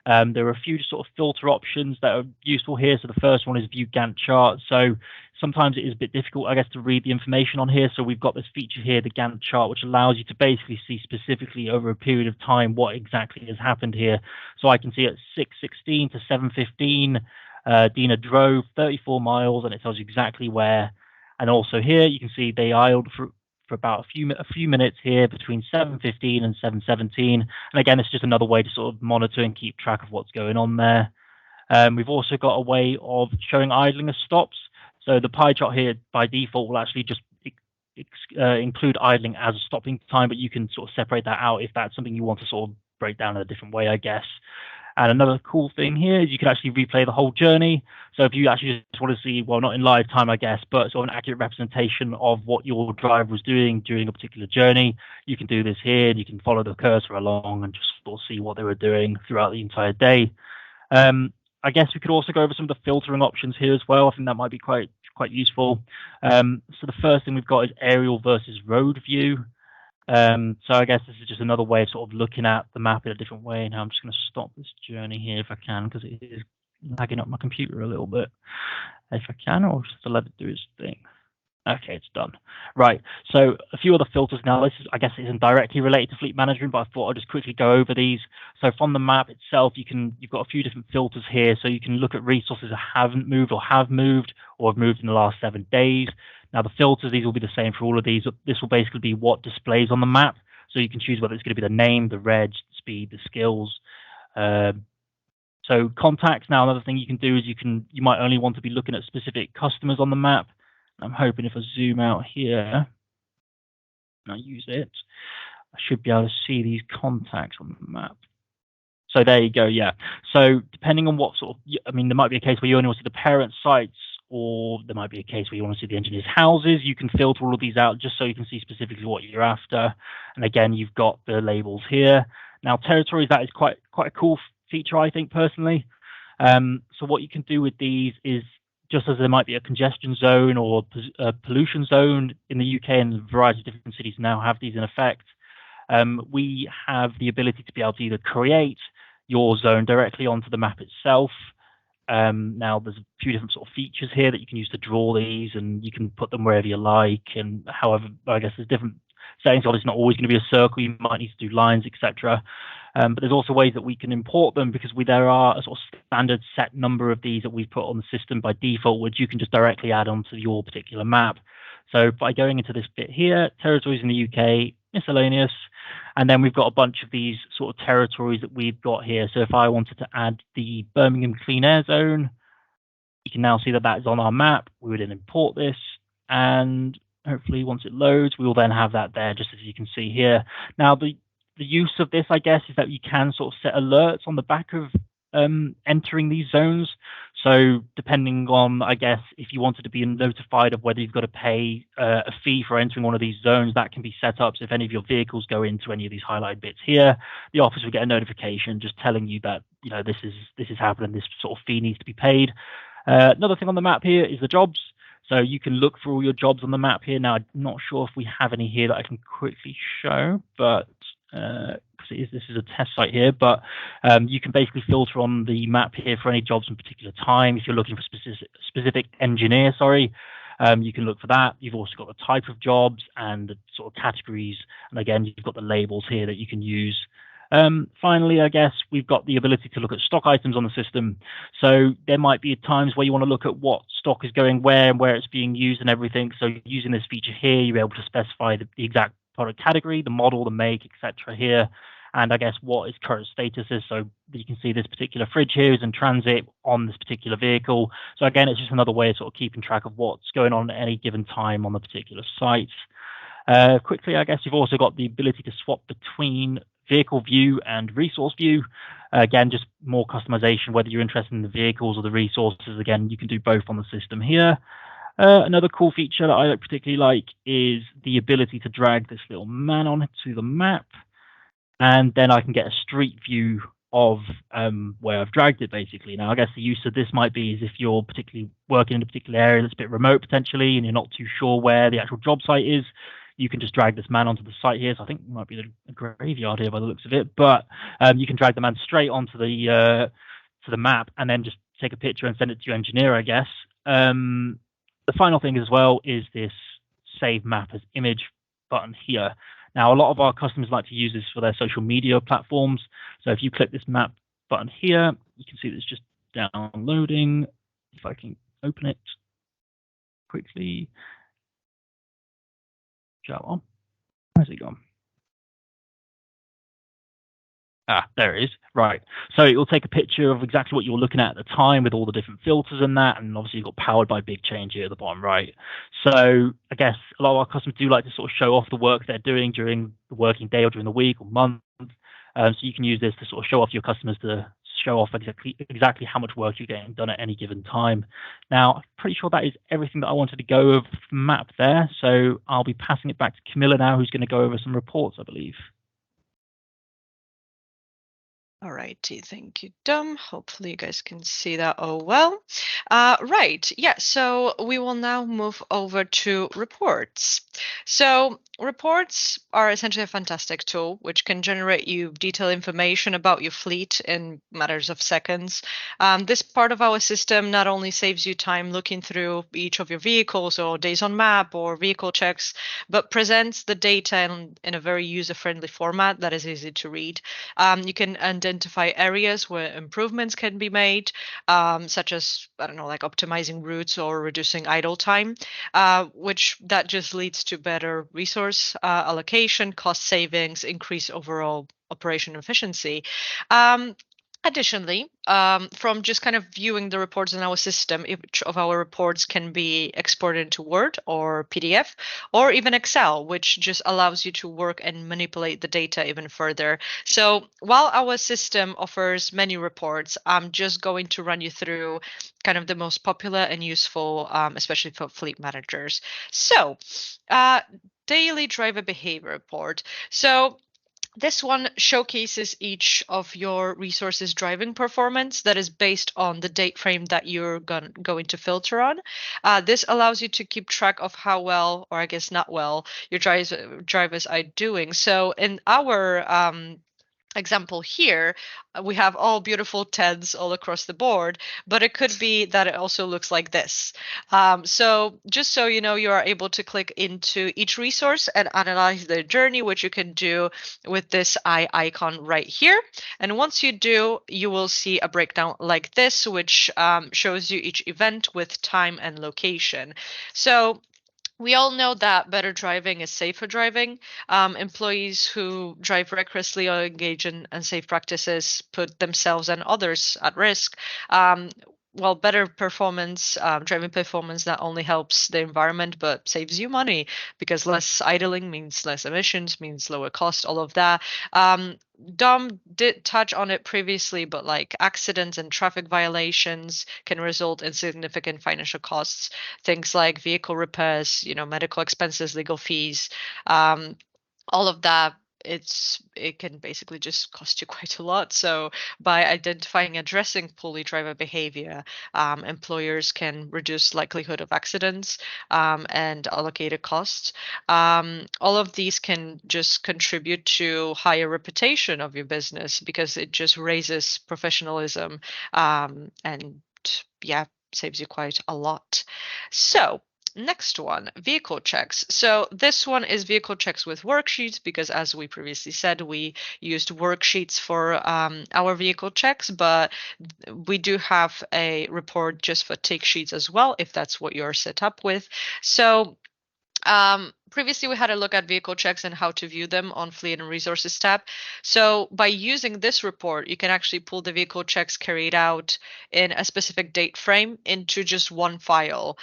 There are a few sort of filter options that are useful here. So the first one is view Gantt chart. So sometimes it is a bit difficult, I guess, to read the information on here. So we've got this feature here, the Gantt chart, which allows you to basically see specifically over a period of time what exactly has happened here. So I can see at 6:16 to 7:15, Dina drove 34 miles, and it tells you exactly where. And also here, you can see they idled for about a few minutes here between 7:15 and 7:17. And again, it's just another way to sort of monitor and keep track of what's going on there. We've also got a way of showing idling as stops. So the pie chart here by default will actually just include idling as a stopping time, but you can sort of separate that out if that's something you want to sort of break down in a different way, I guess. And another cool thing here is you can actually replay the whole journey. So if you actually just want to see, well, not in live time, I guess, but sort of an accurate representation of what your driver was doing during a particular journey, you can do this here, and you can follow the cursor along and just sort of see what they were doing throughout the entire day. I guess we could also go over some of the filtering options here as well. I think that might be quite useful. So the first thing we've got is aerial versus road view. So I guess this is just another way of sort of looking at the map in a different way. Now I'm just going to stop this journey here if I can, because it is lagging up my computer a little bit. If I can, or just to let it do its thing. Okay, it's done. Right, so a few other filters now. This is, I guess, isn't directly related to fleet management, but I thought I'd just quickly go over these. So from the map itself, you've got a few different filters here. So you can look at resources that haven't moved or have moved in the last 7 days. Now the filters, these will be the same for all of these. This will basically be what displays on the map. So you can choose whether it's going to be the name, the reg, the speed, the skills. So contacts. Now another thing you can do is you might only want to be looking at specific customers on the map. I'm hoping if I zoom out here and I use it, I should be able to see these contacts on the map. So there you go, yeah. So depending on what sort of, I mean, there might be a case where you only want to see the parent sites, or there might be a case where you want to see the engineers' houses. You can filter all of these out just so you can see specifically what you're after. And again, you've got the labels here. Now, territories, that is quite a cool feature, I think, personally. So what you can do with these is, just as there might be a congestion zone or a pollution zone in the UK, and a variety of different cities now have these in effect, we have the ability to be able to either create, your zone directly onto the map itself. Now there's a few different sort of features here that you can use to draw these, and you can put them wherever you like. And however, I guess there's different settings. Obviously, not always going to be a circle. You might need to do lines, etc. But there's also ways that we can import them, because there are a sort of standard set number of these that we put on the system by default, which you can just directly add onto your particular map. So by going into this bit here, territories in the UK, miscellaneous, and then we've got a bunch of these sort of territories that we've got here. So if I wanted to add the Birmingham Clean Air Zone, you can now see that that is on our map. We would then import this, and hopefully once it loads, we will then have that there, just as you can see here. Now, the use of this, I guess, is that you can sort of set alerts on the back of entering these zones. So depending on, I guess, if you wanted to be notified of whether you've got to pay a fee for entering one of these zones, that can be set up. So if any of your vehicles go into any of these highlighted bits here, the office will get a notification just telling you that, you know, this is happening, this sort of fee needs to be paid. Another thing on the map here is the jobs. So you can look for all your jobs on the map here. Now, I'm not sure if we have any here that I can quickly show, but because this is a test site here, but you can basically filter on the map here for any jobs in particular time. If you're looking for specific engineer, you can look for that. You've also got the type of jobs and the sort of categories, and again, you've got the labels here that you can use. Finally, I guess we've got the ability to look at stock items on the system. So there might be times where you want to look at what stock is going where and where it's being used and everything. So using this feature here, you're able to specify the exact product category, the model, the make, etc. here, and I guess what its current status is. So you can see this particular fridge here is in transit on this particular vehicle. So again, it's just another way of sort of keeping track of what's going on at any given time on the particular site. Quickly, I guess you've also got the ability to swap between vehicle view and resource view. Again, just more customization, whether you're interested in the vehicles or the resources. Again, you can do both on the system here. Another cool feature that I particularly like is the ability to drag this little man onto the map, and then I can get a street view of where I've dragged it, basically. Now, I guess the use of this might be is if you're particularly working in a particular area that's a bit remote potentially, and you're not too sure where the actual job site is, you can just drag this man onto the site here. So I think it might be a graveyard here by the looks of it, but you can drag the man straight onto the map and then just take a picture and send it to your engineer, I guess. The final thing as well is this save map as image button here. Now, a lot of our customers like to use this for their social media platforms. So if you click this map button here, you can see that it's just downloading. If I can open it quickly. On. Where's it gone? There it is. Right. So it will take a picture of exactly what you were looking at the time with all the different filters and that, and obviously you've got powered by BigChange here at the bottom right. So I guess a lot of our customers do like to sort of show off the work they're doing during the working day or during the week or month. So you can use this to sort of show off your customers, to show off exactly how much work you're getting done at any given time. Now, I'm pretty sure that is everything that I wanted to go over the map there. So I'll be passing it back to Camilla now, who's going to go over some reports, I believe. All righty, thank you, Dom. Hopefully you guys can see that all well. Right, yeah, so we will now move over to reports. So reports are essentially a fantastic tool which can generate you detailed information about your fleet in matters of seconds. This part of our system not only saves you time looking through each of your vehicles or days on map or vehicle checks, but presents the data in a very user-friendly format that is easy to read. You can identify areas where improvements can be made, such as, I don't know, like optimizing routes or reducing idle time, which that just leads to better resource allocation, cost savings, increase overall operation efficiency. Additionally, from just kind of viewing the reports in our system, each of our reports can be exported into Word or PDF or even Excel, which just allows you to work and manipulate the data even further. So while our system offers many reports, I'm just going to run you through kind of the most popular and useful, especially for fleet managers. So daily driver behavior report. So this one showcases each of your resources driving performance that is based on the date frame that you're going to filter on. This allows you to keep track of how well, or I guess not well, your drivers are doing. So in our example here, we have all beautiful TEDs all across the board, but it could be that it also looks like this. So just so you know, you are able to click into each resource and analyze their journey, which you can do with this eye icon right here. And once you do, you will see a breakdown like this, which shows you each event with time and location. So we all know that better driving is safer driving. Employees who drive recklessly or engage in unsafe practices put themselves and others at risk. Well, better performance, driving performance not only helps the environment but saves you money, because less idling means less emissions, means lower cost, all of that. Dom did touch on it previously, but like accidents and traffic violations can result in significant financial costs. Things like vehicle repairs, medical expenses, legal fees, all of that. It can basically just cost you quite a lot. So by identifying, addressing poorly driver behavior, employers can reduce likelihood of accidents and allocated costs. All of these can just contribute to higher reputation of your business, because it just raises professionalism and yeah, saves you quite a lot. So next one, vehicle checks. So this one is vehicle checks with worksheets, because as we previously said, we used worksheets for our vehicle checks, but we do have a report just for take sheets as well, if that's what you're set up with. So previously we had a look at vehicle checks and how to view them on Fleet and Resources tab. So by using this report, you can actually pull the vehicle checks carried out in a specific date frame into just one file.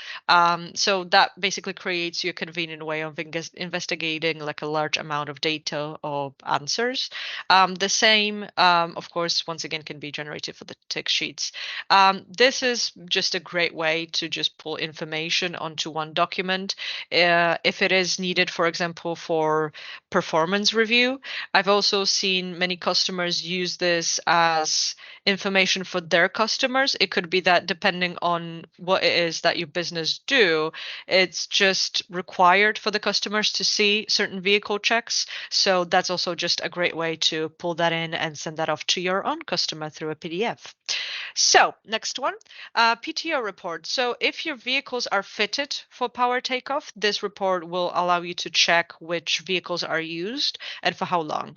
So that basically creates you a convenient way of investigating like a large amount of data or answers. The same, of course, once again, can be generated for the tick sheets. This is just a great way to just pull information onto one document. If it is needed, for example, for performance review. I've also seen many customers use this as information for their customers. It could be that depending on what it is that your business do, it's just required for the customers to see certain vehicle checks. So that's also just a great way to pull that in and send that off to your own customer through a PDF. So next one, PTO report. So if your vehicles are fitted for power takeoff, this report will allow you to check which vehicles are used and for how long.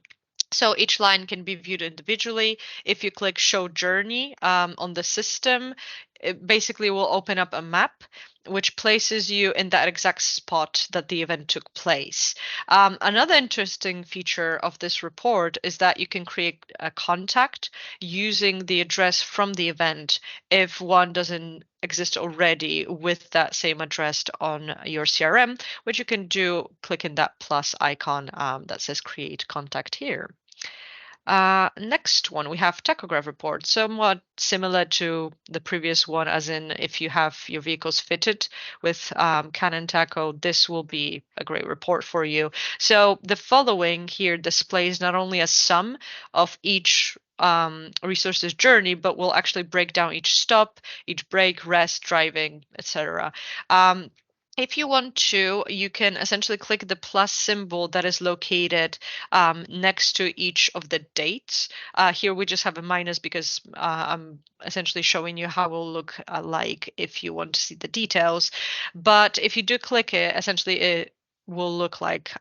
So each line can be viewed individually. If you click show journey on the system, it basically will open up a map which places you in that exact spot that the event took place. Another interesting feature of this report is that you can create a contact using the address from the event if one doesn't exist already with that same address on your CRM, which you can do clicking that plus icon that says create contact here. Next one, we have tachograph report, somewhat similar to the previous one, as in if you have your vehicles fitted with Canon Tacho, this will be a great report for you. So the following here displays not only a sum of each resources journey, but will actually break down each stop, each break, rest, driving, etc. If you want to, you can essentially click the plus symbol that is located next to each of the dates. Here we just have a minus because I'm essentially showing you how it will look like if you want to see the details. But if you do click it, essentially it will look like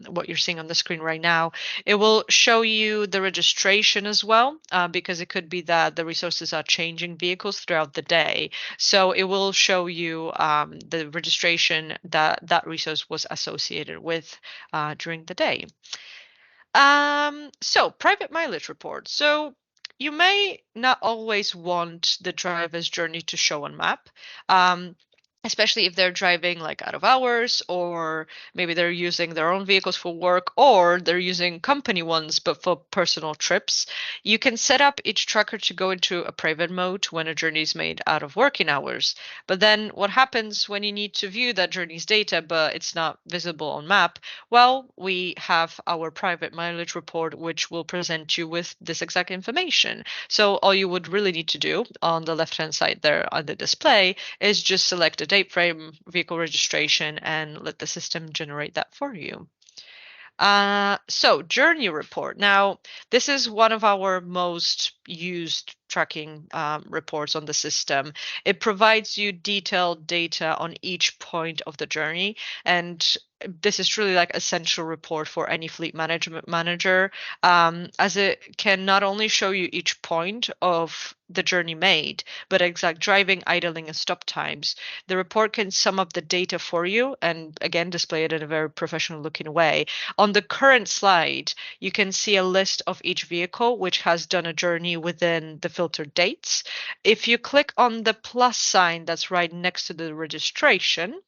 what you're seeing on the screen right now. It will show you the registration as well, because it could be that the resources are changing vehicles throughout the day. So it will show you the registration that that resource was associated with during the day. So private mileage report. So you may not always want the driver's journey to show on map. Especially if they're driving like out of hours, or maybe they're using their own vehicles for work, or they're using company ones but for personal trips. You can set up each tracker to go into a private mode when a journey is made out of working hours. But then what happens when you need to view that journey's data but it's not visible on map? Well, we have our private mileage report, which will present you with this exact information. So all you would really need to do on the left hand side there on the display is just select a date frame, vehicle registration, and let the system generate that for you. So journey report. Now, this is one of our most used tracking reports on the system. It provides you detailed data on each point of the journey, and this is truly like essential report for any fleet management manager, as it can not only show you each point of the journey made, but exact driving, idling, and stop times. The report can sum up the data for you and again display it in a very professional looking way. On the current slide, you can see a list of each vehicle which has done a journey within the filtered dates. If you click on the plus sign that's right next to the registration,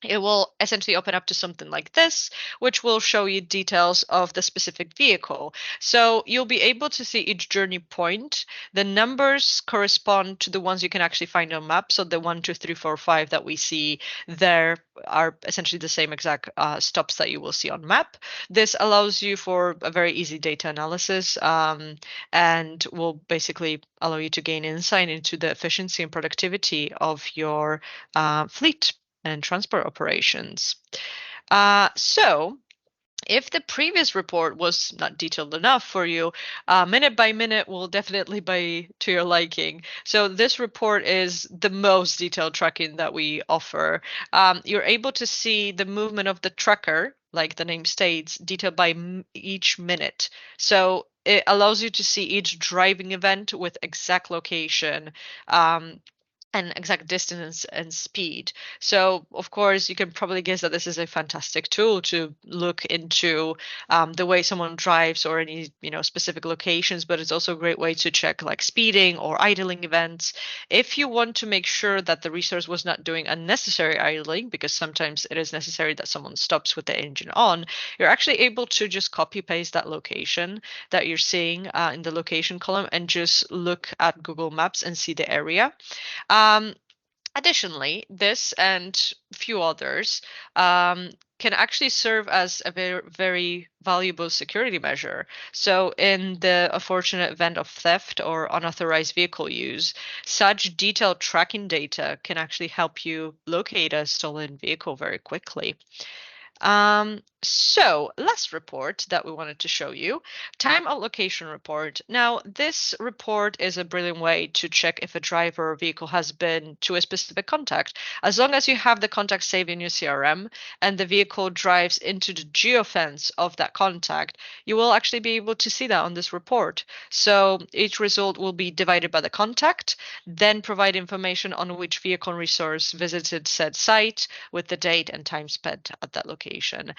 it will essentially open up to something like this, which will show you details of the specific vehicle. So you'll be able to see each journey point. The numbers correspond to the ones you can actually find on map. So the 1, 2, 3, 4, 5 that we see there are essentially the same exact stops that you will see on map. This allows you for a very easy data analysis and will basically allow you to gain insight into the efficiency and productivity of your fleet and transport operations. So if the previous report was not detailed enough for you, minute by minute will definitely be to your liking. So this report is the most detailed tracking that we offer. You're able to see the movement of the tracker, like the name states, detailed by each minute. So it allows you to see each driving event with exact location, and exact distance and speed. So, of course, you can probably guess that this is a fantastic tool to look into the way someone drives or any specific locations. But it's also a great way to check like speeding or idling events. If you want to make sure that the resource was not doing unnecessary idling, because sometimes it is necessary that someone stops with the engine on, you're actually able to just copy paste that location that you're seeing in the location column and just look at Google Maps and see the area. Additionally, this and a few others can actually serve as a very, very valuable security measure. So in the unfortunate event of theft or unauthorized vehicle use, such detailed tracking data can actually help you locate a stolen vehicle very quickly. So last report that we wanted to show you, time allocation report. Now, this report is a brilliant way to check if a driver or vehicle has been to a specific contact. As long as you have the contact saved in your CRM and the vehicle drives into the geofence of that contact, you will actually be able to see that on this report. So each result will be divided by the contact, then provide information on which vehicle and resource visited said site with the date and time spent at that location.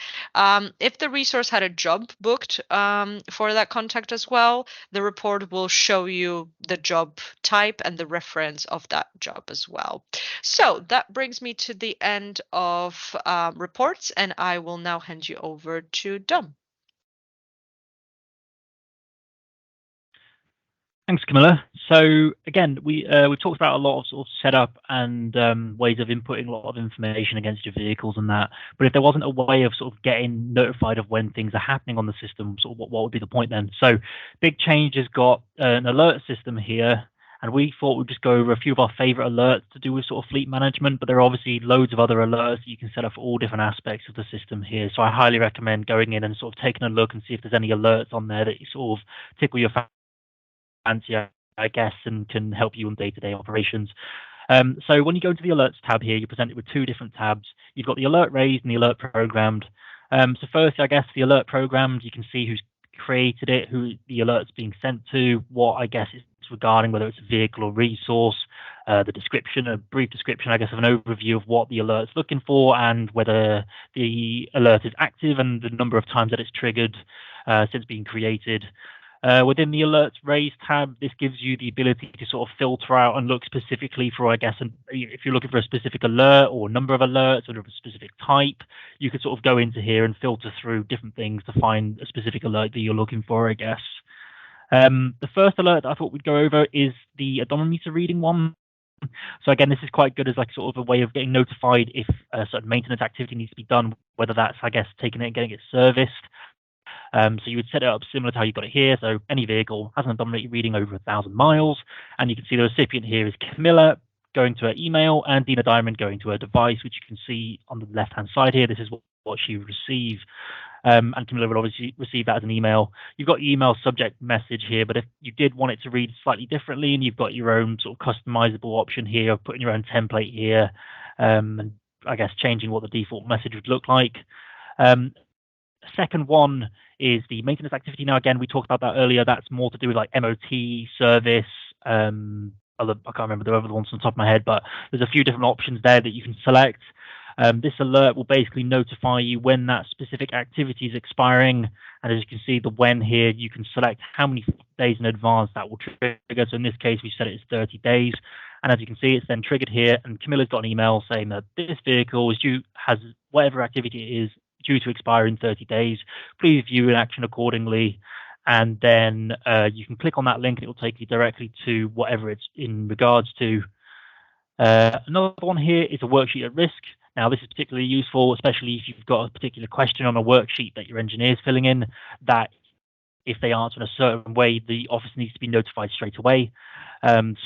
If the resource had a job booked for that contact as well, the report will show you the job type and the reference of that job as well. So that brings me to the end of reports, and I will now hand you over to Dom. Thanks, Camilla. So again, we've talked about a lot of sort of setup and ways of inputting a lot of information against your vehicles and that. But if there wasn't a way of sort of getting notified of when things are happening on the system, sort of what would be the point then? So BigChange has got an alert system here, and we thought we'd just go over a few of our favorite alerts to do with sort of fleet management. But there are obviously loads of other alerts that you can set up for all different aspects of the system here. So I highly recommend going in and sort of taking a look and see if there's any alerts on there that you sort of tickle your fancy, I guess, and can help you on day-to-day operations. So when you go into the alerts tab here, you're presented with two different tabs. You've got the alert raised and the alert programmed. So first, I guess, the alert programmed, you can see who's created it, who the alert's being sent to, what I guess it's regarding, whether it's a vehicle or resource, the description, a brief description, I guess, of an overview of what the alert's looking for and whether the alert is active and the number of times that it's triggered since being created. Within the alerts raised tab, this gives you the ability to sort of filter out and look specifically for, I guess, if you're looking for a specific alert or number of alerts or a specific type, you could sort of go into here and filter through different things to find a specific alert that you're looking for, I guess. The first alert that I thought we'd go over is the odometer reading one. So again, this is quite good as like sort of a way of getting notified if a certain maintenance activity needs to be done, whether that's, I guess, taking it and getting it serviced. So you would set it up similar to how you got it here. So any vehicle has an odometer reading over 1,000 miles, and you can see the recipient here is Camilla going to her email and Dina Diamond going to her device, which you can see on the left-hand side here. This is what she received. and Camilla will obviously receive that as an email. You've got email subject message here, but if you did want it to read slightly differently, and you've got your own sort of customizable option here of putting your own template here, and I guess changing what the default message would look like. Second one is the maintenance activity. Now, again, we talked about that earlier. That's more to do with like MOT, service, other, I can't remember the other ones on the top of my head, but there's a few different options there that you can select. This alert will basically notify you when that specific activity is expiring. And as you can see, the when here, you can select how many days in advance that will trigger. So in this case, we set it as 30 days. And as you can see, it's then triggered here. And Camilla's got an email saying that this vehicle is has whatever activity it is due to expire in 30 days. Please view an action accordingly. And then you can click on that link and it will take you directly to whatever it's in regards to. Another one here is a worksheet at risk. Now, this is particularly useful, especially if you've got a particular question on a worksheet that your engineer is filling in, that if they answer in a certain way, the office needs to be notified straight away.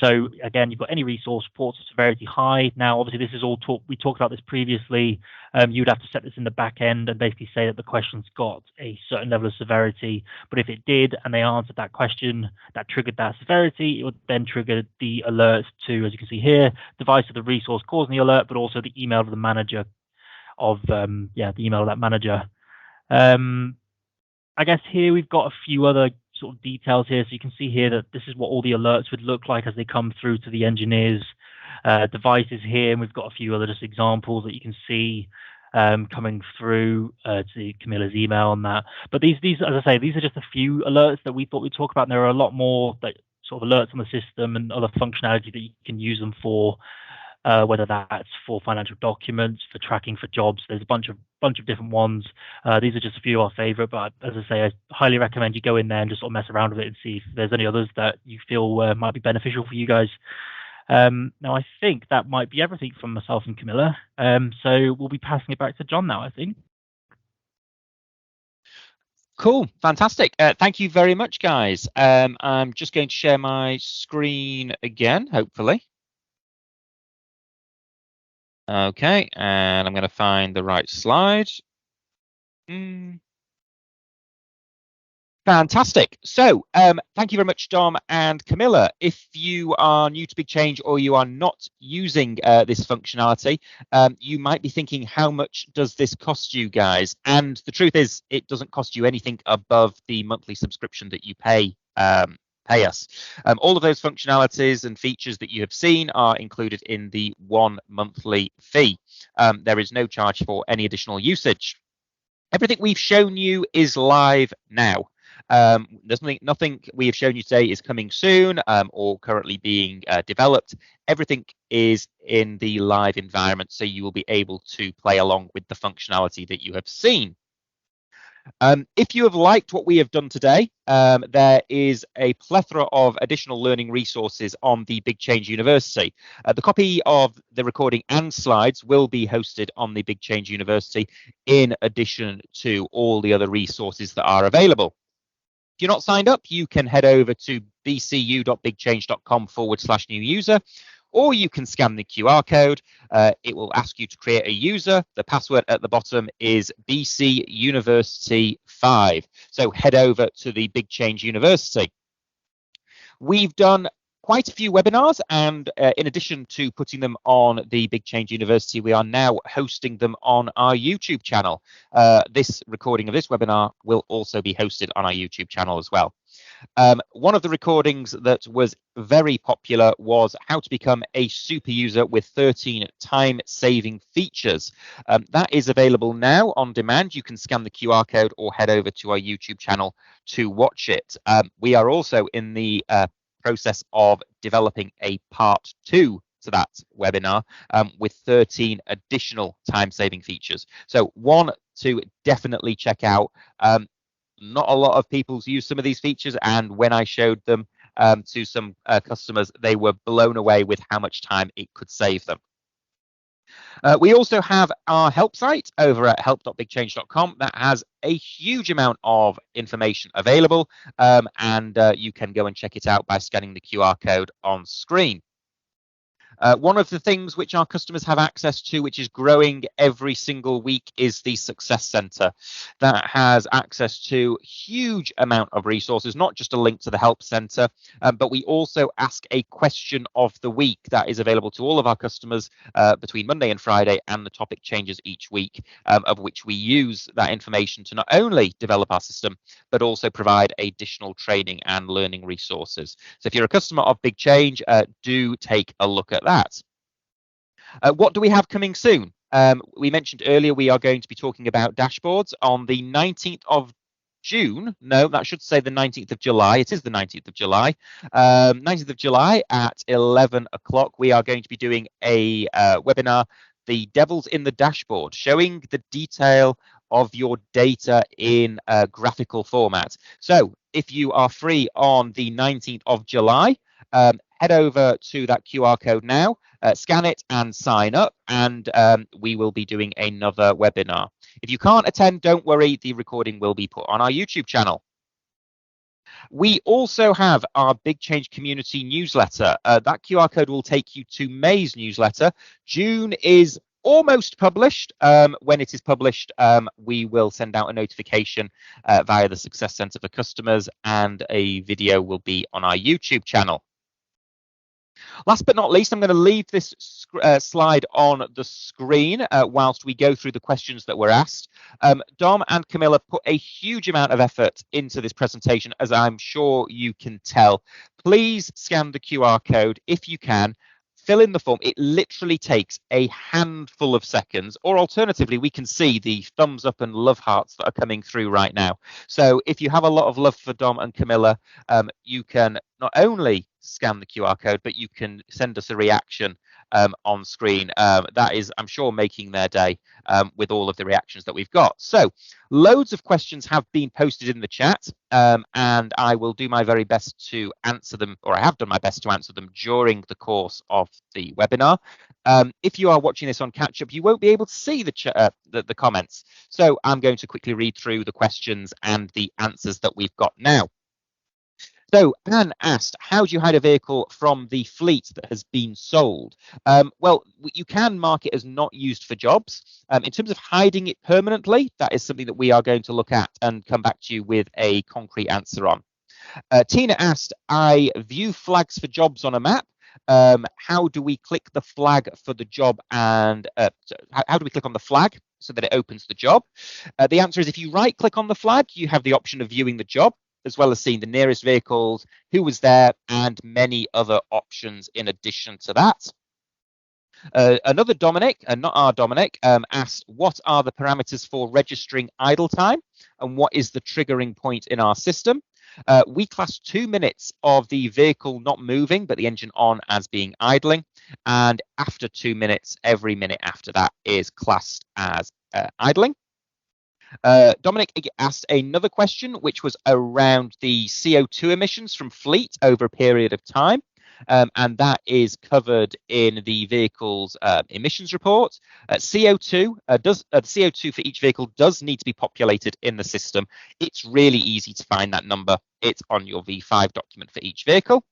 So again, you've got any resource reports of severity high. Now, obviously, this is all we talked about this previously. You'd have to set this in the back end and basically say that the question's got a certain level of severity. But if it did and they answered that question that triggered that severity, it would then trigger the alert to, as you can see here, device of the resource causing the alert, but also the email of the manager of the email of that manager. I guess here we've got a few other sort of details here. So you can see here that this is what all the alerts would look like as they come through to the engineers' devices here. And we've got a few other just examples that you can see coming through to Camilla's email on that. But these, as I say, these are just a few alerts that we thought we'd talk about. And there are a lot more that sort of alerts on the system and other functionality that you can use them for. Whether that's for financial documents, for tracking for jobs. There's a bunch of different ones. These are just a few of our favorite, but as I say, I highly recommend you go in there and just sort of mess around with it and see if there's any others that you feel might be beneficial for you guys. Now, I think that might be everything from myself and Camilla. So we'll be passing it back to John now, I think. Cool, fantastic. Thank you very much, guys. I'm just going to share my screen again, hopefully. Okay, and I'm going to find the right slide. Fantastic. So thank you very much, Dom and Camilla. If you are new to BigChange or you are not using this functionality, you might be thinking, how much does this cost you guys? And the truth is, it doesn't cost you anything above the monthly subscription that you pay us. All of those functionalities and features that you have seen are included in the 1 monthly fee. There is no charge for any additional usage. Everything we've shown you is live now. There's nothing we have shown you today is coming soon or currently being developed. Everything is in the live environment, so you will be able to play along with the functionality that you have seen. If you have liked what we have done today, there is a plethora of additional learning resources on the BigChange University. The copy of the recording and slides will be hosted on the BigChange University in addition to all the other resources that are available. If you're not signed up, you can head over to bcu.bigchange.com/new user, or you can scan the QR code. It will ask you to create a user. The password at the bottom is BC University 5. So head over to the BigChange University. We've done quite a few webinars, and in addition to putting them on the BigChange University, we are now hosting them on our YouTube channel. This recording of this webinar will also be hosted on our YouTube channel as well. One of the recordings that was very popular was how to become a super user with 13 time-saving features. That is available now on demand. You can scan the QR code or head over to our YouTube channel to watch it. We are also in the process of developing a part 2 to that webinar with 13 additional time-saving features. So one to definitely check out. Not a lot of people use some of these features, and when I showed them to some customers, they were blown away with how much time it could save them. We also have our help site over at help.bigchange.com that has a huge amount of information available, and you can go and check it out by scanning the QR code on screen. One of the things which our customers have access to, which is growing every single week, is the Success Center. That has access to huge amount of resources, not just a link to the Help Center, but we also ask a question of the week that is available to all of our customers between Monday and Friday, and the topic changes each week, of which we use that information to not only develop our system, but also provide additional training and learning resources. So if you're a customer of BigChange, do take a look at that. What do we have coming soon? We mentioned earlier we are going to be talking about dashboards on the 19th of June. No, that should say the 19th of July. It is the 19th of July. 19th of July at 11 o'clock, we are going to be doing a webinar, The Devil's in the Dashboard, showing the detail of your data in a graphical format. So if you are free on the 19th of July, head over to that QR code now, scan it and sign up, and we will be doing another webinar. If you can't attend, don't worry, the recording will be put on our YouTube channel. We also have our BigChange community newsletter. That QR code will take you to May's newsletter. June is almost published. When it is published, we will send out a notification via the Success Center for customers, and a video will be on our YouTube channel. Last but not least, I'm going to leave this slide on the screen whilst we go through the questions that were asked. Dom and Camilla put a huge amount of effort into this presentation, as I'm sure you can tell. Please scan the QR code if you can. Fill in the form. It literally takes a handful of seconds, or alternatively, we can see the thumbs up and love hearts that are coming through right now. So if you have a lot of love for Dom and Camilla, you can not only scan the QR code, but you can send us a reaction on screen. That is, I'm sure, making their day with all of the reactions that we've got. So loads of questions have been posted in the chat, and I will do my very best to answer them, or I have done my best to answer them during the course of the webinar. If you are watching this on catch up, you won't be able to see the comments. So I'm going to quickly read through the questions and the answers that we've got now. So Anne asked, how do you hide a vehicle from the fleet that has been sold? Well, you can mark it as not used for jobs. In terms of hiding it permanently, that is something that we are going to look at and come back to you with a concrete answer on. Tina asked, I view flags for jobs on a map. How do we click the flag for the job, and how do we click on the flag so that it opens the job? The answer is, if you right click on the flag, you have the option of viewing the job, as well as seeing the nearest vehicles, who was there, and many other options in addition to that. Another Dominic, not our Dominic, asked, what are the parameters for registering idle time, and what is the triggering point in our system? We class 2 minutes of the vehicle not moving, but the engine on, as being idling. And after 2 minutes, every minute after that is classed as idling. Dominic asked another question, which was around the CO2 emissions from fleet over a period of time. And that is covered in the vehicle's emissions report. CO2 CO2 for each vehicle does need to be populated in the system. It's really easy to find that number. It's on your V5 document for each vehicle.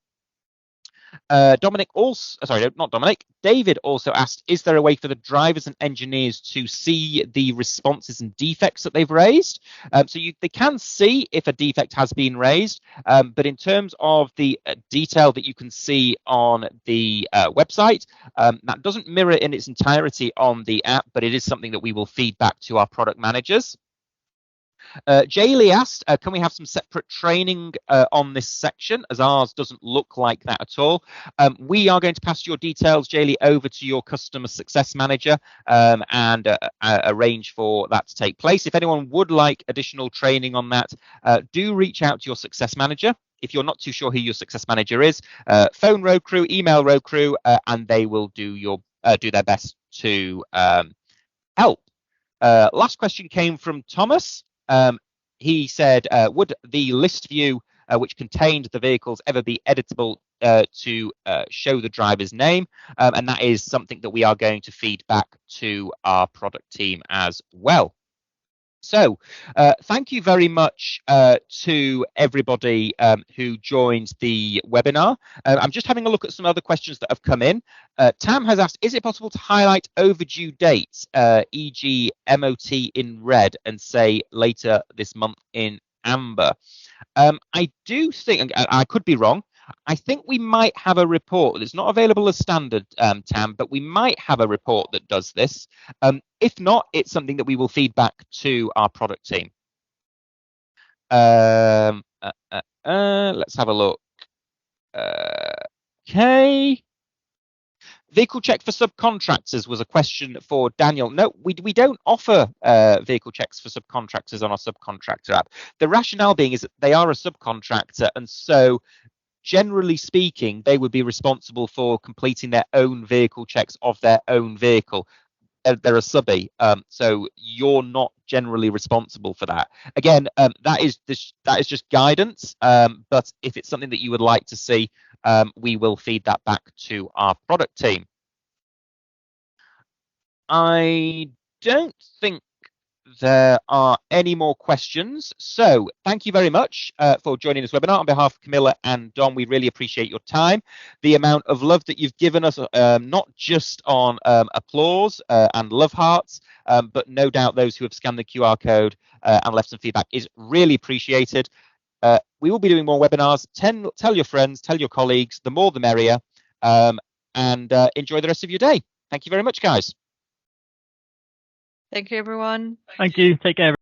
David also asked, is there a way for the drivers and engineers to see the responses and defects that they've raised? So they can see if a defect has been raised, but in terms of the detail that you can see on the website, that doesn't mirror in its entirety on the app, but it is something that we will feed back to our product managers. Jaylee asked, can we have some separate training on this section, as ours doesn't look like that at all? We are going to pass your details, Jaylee, over to your customer success manager and arrange for that to take place. If anyone would like additional training on that, do reach out to your success manager. If you're not too sure who your success manager is, phone Road Crew, email Road Crew, and they will do their best to help. Last question came from Thomas. He said, would the list view which contained the vehicles ever be editable to show the driver's name? And that is something that we are going to feed back to our product team as well. So thank you very much to everybody who joined the webinar. I'm just having a look at some other questions that have come in. Tam has asked, is it possible to highlight overdue dates, e.g. MOT in red and say later this month in amber? I do think, and I could be wrong, I think we might have a report that's not available as standard, Tam, but we might have a report that does this. If not, it's something that we will feed back to our product team. Let's have a look. Okay. Vehicle check for subcontractors was a question for Daniel. No, we don't offer vehicle checks for subcontractors on our subcontractor app. The rationale being is that they are a subcontractor, and so generally speaking, they would be responsible for completing their own vehicle checks of their own vehicle. They're a subby, so you're not generally responsible for that. Again, that is just guidance, but if it's something that you would like to see, we will feed that back to our product team. I don't think there are any more questions. So thank you very much for joining this webinar. On behalf of Camilla and Don, we really appreciate your time, the amount of love that you've given us, not just on applause and love hearts, but no doubt those who have scanned the QR code and left some feedback is really appreciated. We will be doing more webinars. Tell your friends, tell your colleagues, the more the merrier, and enjoy the rest of your day. Thank you very much, guys. Thank you, everyone. Thank you. Take care.